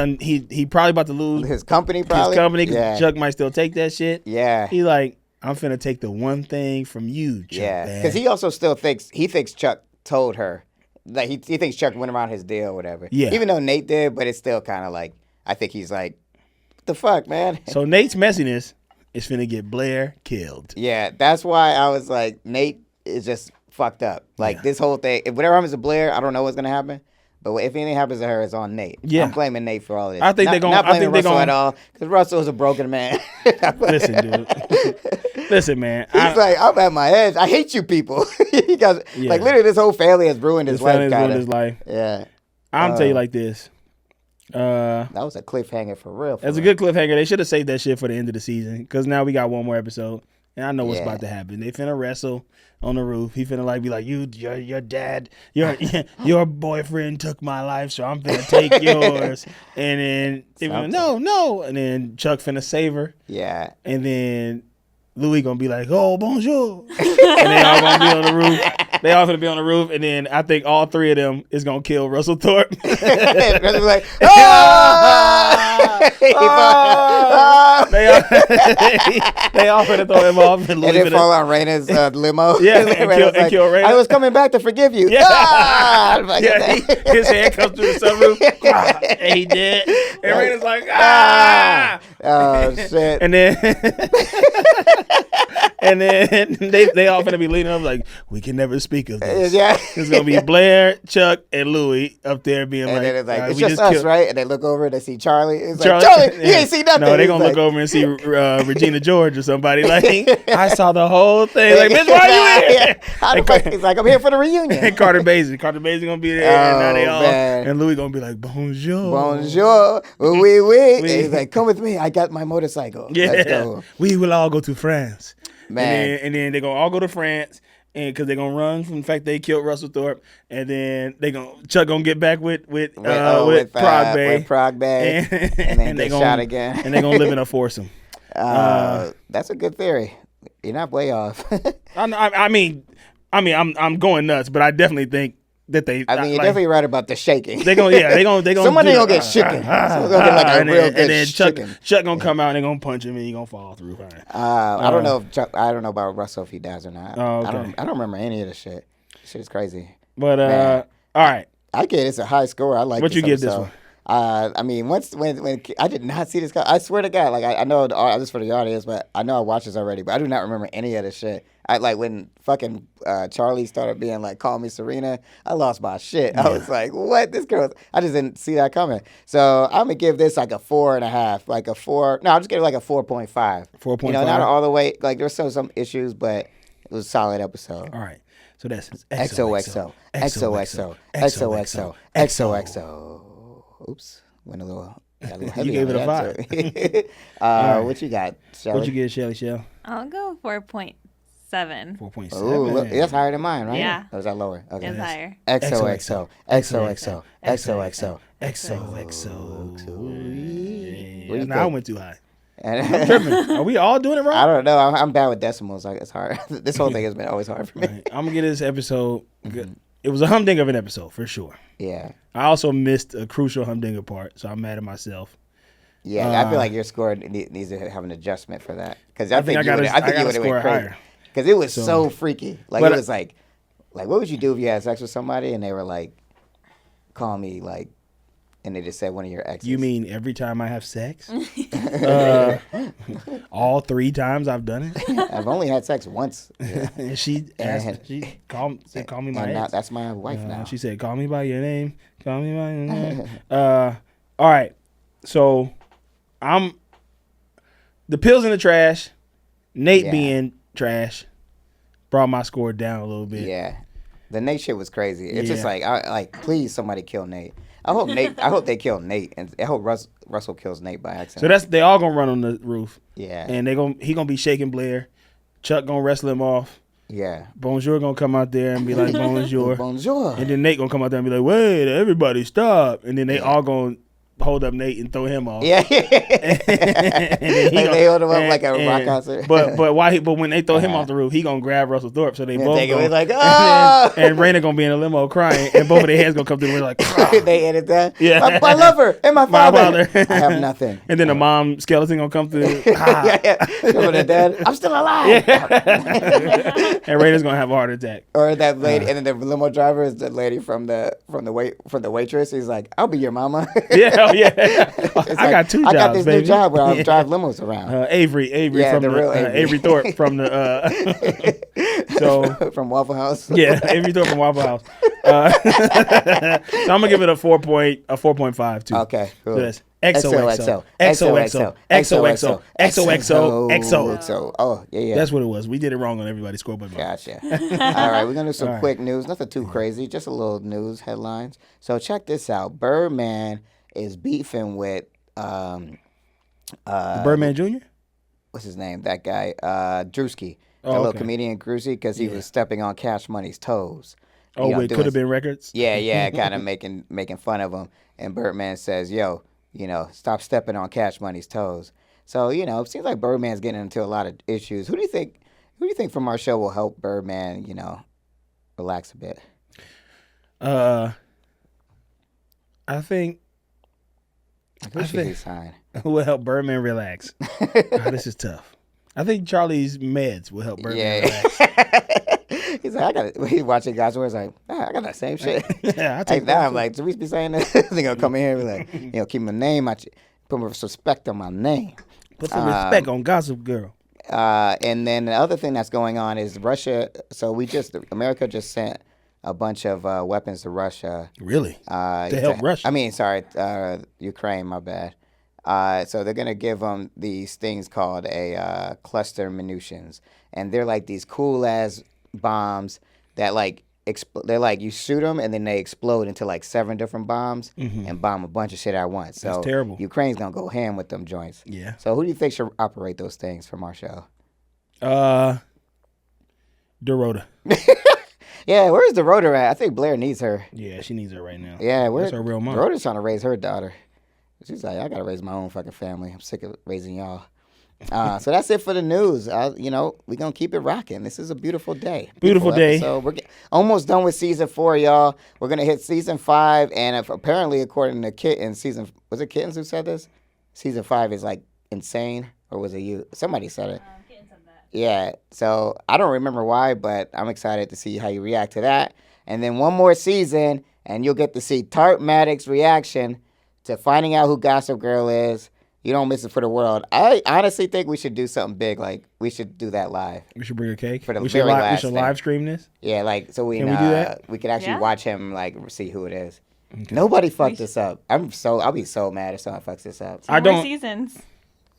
probably about to lose his company, probably. His company, because Chuck might still take that shit. Yeah. He like, I'm finna take the one thing from you, Chuck. Yeah. Because he also still thinks Chuck told her. Like, he thinks Chuck went around his deal or whatever. Yeah. Even though Nate did, but it's still kind of like, I think he's like, what the fuck, man? So Nate's messiness is finna get Blair killed. Yeah, that's why I was like, Nate is just fucked up. Like, this whole thing, if whatever happens to Blair, I don't know what's going to happen. But if anything happens to her, it's on Nate. Yeah. I'm blaming Nate for all this. I think they're going to... Not blaming Russell at all, because Russell is a broken man. Listen, dude. Listen, man. He's like, I'm at my edge. I hate you people. He got, like, literally, this whole family has ruined his life. His life. Yeah. I'm tell you like this. That was a cliffhanger for real. That's a good cliffhanger. They should have saved that shit for the end of the season, because now we got one more episode, and I know what's about to happen. They finna wrestle on the roof. He finna like be like, your dad, your boyfriend took my life, so I'm finna take yours. And then they finna, no, and then Chuck finna save her. Yeah. And then Louis gonna be like, oh, bonjour. And they all gonna be on the roof. They all gonna be on the roof, and then I think all three of them is gonna kill Russell Thorpe. Russell's like, they all finna throw him off, and then fall on Raina's limo. Yeah, and kill Raina. I was coming back to forgive you. Yeah, his hand comes through the sunroof, and he did. And Raina's like, Oh shit. And then and then they all finna be leaning up like, we can never speak of this. Yeah. It's gonna be Blair, Chuck, and Louie up there being And like, then it's like, it's we just us, killed right? And they look over and they see Charlie. It's like, Charlie, you ain't see nothing. No, they He's gonna like, look over and see Regina George or somebody. Like, I saw the whole thing. Like, bitch, why you here? He's like, I'm here for the reunion. And Carter Basie gonna be there. And now they all, man. and Louie gonna be like, bonjour. Bonjour. Oui. And he's like, come with me. I got my motorcycle. Yeah. Let's go. We will all go to France. Man. And then they're gonna all go to France, and because they're gonna run from the fact they killed Russell Thorpe, and then Chuck gonna get back with Prague Bay, with Prague Bay, and then they shot again, and they're gonna live in a foursome. That's a good theory. You're not way off. I mean, I'm going nuts, but I definitely think that they. I mean, you're definitely right about the shaking. They gonna Somebody gonna get shaken. Someone's gonna get like a real good and then shaking. Chuck gonna come out and they're gonna punch him and he gonna fall through. I don't know if Chuck. I don't know about Russell if he dies or not. Oh, okay. I don't remember any of this shit. This shit is crazy. But Man. all right. I get it's a high score. I like. What you give this one? I mean, when I did not see this guy, I swear to God, like I know this is for the audience, but I know I watched this already, but I do not remember any of this shit. I like when fucking Charlie started being like, "Call me Serena," I lost my shit. I was like, "What? This girl?" I just didn't see that coming. So I'm gonna give this like a 4.5, like a 4. No, I'll just give it like a 4.5. 4.5. You know, not all the way. Like there's still some issues, but it was a solid episode. All right. So that's XOXO, XOXO, XOXO, XOXO. Oops, went a little heavy. You gave it a 5. What you got, Chelly? What you get, Chelle? I'll go 4.7. 4.7. Ooh, look, that's higher than mine, right? Yeah. Or is that lower? Okay. It's higher. XOXO, XOXO, XOXO, XOXO. Now I went too high. I'm tripping. Are we all doing it wrong? I don't know. I'm bad with decimals. Like it's hard. This whole thing has been always hard for me. Right. I'm gonna get this episode. It was a humdinger of an episode for sure. Yeah. I also missed a crucial humdinger part, so I'm mad at myself. Yeah, I feel like your score needs to have an adjustment for that because I think I you would have went crazy because it was so freaky. Like it was like what would you do if you had sex with somebody and they were like, call me like. And they just said one of your exes. You mean every time I have sex? All 3 times I've done it? I've only had sex once. Yeah. And she call me my ex. That's my wife now. She said, call me by your name. Call me by your name. All right. So the pills in the trash, Nate being trash, brought my score down a little bit. Yeah. The Nate shit was crazy. It's just like, please somebody kill Nate. I hope they kill Nate, and I hope Russell kills Nate by accident. So they all gonna run on the roof. Yeah. And he gonna be shaking Blair. Chuck gonna wrestle him off. Yeah. Bonjour gonna come out there and be like, bonjour. Bonjour. And then Nate gonna come out there and be like, wait, everybody stop. And then they all gonna hold up Nate and throw him off. Yeah. And they hold him up like a rock concert. But when they throw him off the roof, he gonna grab Russell Thorpe. So they both go like, oh! and Raina gonna be in a limo crying, and both of their heads gonna come through. We're like, they edit that. Yeah, my lover and my father. I have nothing. And then the mom skeleton gonna come through. Coming to dad. I'm still alive. And Raina's gonna have a heart attack. Or that lady, and then the limo driver is the lady from the waitress. He's like, I'll be your mama. Yeah. I got 2 jobs, I got this baby. new job where I'll drive limos around. Avery from the real Avery Thorpe from the from Waffle House. Yeah, Avery Thorpe from Waffle House. So I'm gonna give it a 4.5 too. Okay, cool. So that's XOXO, XOXO, XOXO, XOXO, XO. Oh, yeah. That's what it was. We did it wrong on everybody's scoreboard. Gotcha. All right, we're gonna do some quick news. Nothing too crazy, just a little news headlines. So check this out. Birdman is beefing with Birdman Jr.? What's his name? That guy, Drewski. That little comedian Drewski, because he was stepping on Cash Money's toes. It could have been records? Yeah, kind of making fun of him. And Birdman says, yo, stop stepping on Cash Money's toes. So, it seems like Birdman's getting into a lot of issues. Who do you think from our show will help Birdman, relax a bit? I think sign will help Birdman relax. This is tough. I think Charlie's meds will help Birdman relax. He's like, he's watching guys where he's like, I got that same shit. Yeah, I take that. I'm like, should we be saying this? They're gonna come in here and be like, keep my name out, put some respect on my name. Put some respect on Gossip Girl. And then the other thing that's going on is Russia. So America just sent a bunch of weapons to Russia. Really? To help Russia? I mean, sorry, Ukraine. My bad. So they're gonna give them these things called a cluster munitions, and they're like these cool ass bombs that like they're like you shoot them and then they explode into like 7 different bombs and bomb a bunch of shit at once. So that's terrible. Ukraine's gonna go ham with them joints. Yeah. So who do you think should operate those things from our show? Dorota. Yeah, where's the rotor at? I think Blair needs her. Yeah, she needs her right now. Yeah, that's her real mom. Rota's trying to raise her daughter. She's like, I gotta raise my own fucking family. I'm sick of raising y'all. So that's it for the news. We're gonna keep it rocking. This is a beautiful day. Beautiful day. So we're almost done with season 4, y'all. We're gonna hit season 5, and apparently, according to Kitten, was it Kittens who said this? Season 5 is like insane, or was it you? Somebody said it. Kitten said that. Yeah. So I don't remember why, but I'm excited to see how you react to that. And then one more season, and you'll get to see Tartmatic's reaction to finding out who Gossip Girl is. You don't miss it for the world. I honestly think we should do something big. Like, we should do that live. We should bring a cake. For the we very last we should thing. live stream this. Yeah, like, so Can we do that? We could actually watch him, like, see who it is. Okay. Nobody fucked this up. I'll be so mad if someone fucks this up. I don't. Seasons.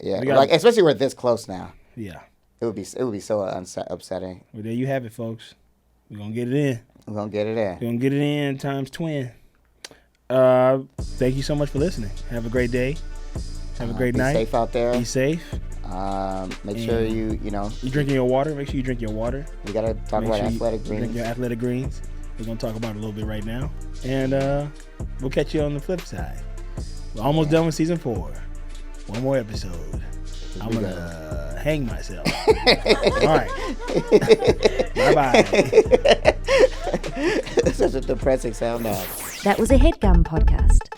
Yeah, like, especially we're this close now. Yeah. It would be so upsetting. Well, there you have it, folks. We're gonna get it in. We're gonna get it in. We're gonna get it in times twin. Thank you so much for listening. Have a great day. Have a great night. Be safe out there. Be safe. Make sure you drinking your water. Make sure you drink your water. We gotta talk about athletic greens. Drink your athletic greens. We're gonna talk about it a little bit right now, and we'll catch you on the flip side. We're almost done with season 4. One more episode. I'm gonna hang myself. All right. Bye. Such a depressing sound now. That was a Headgum podcast.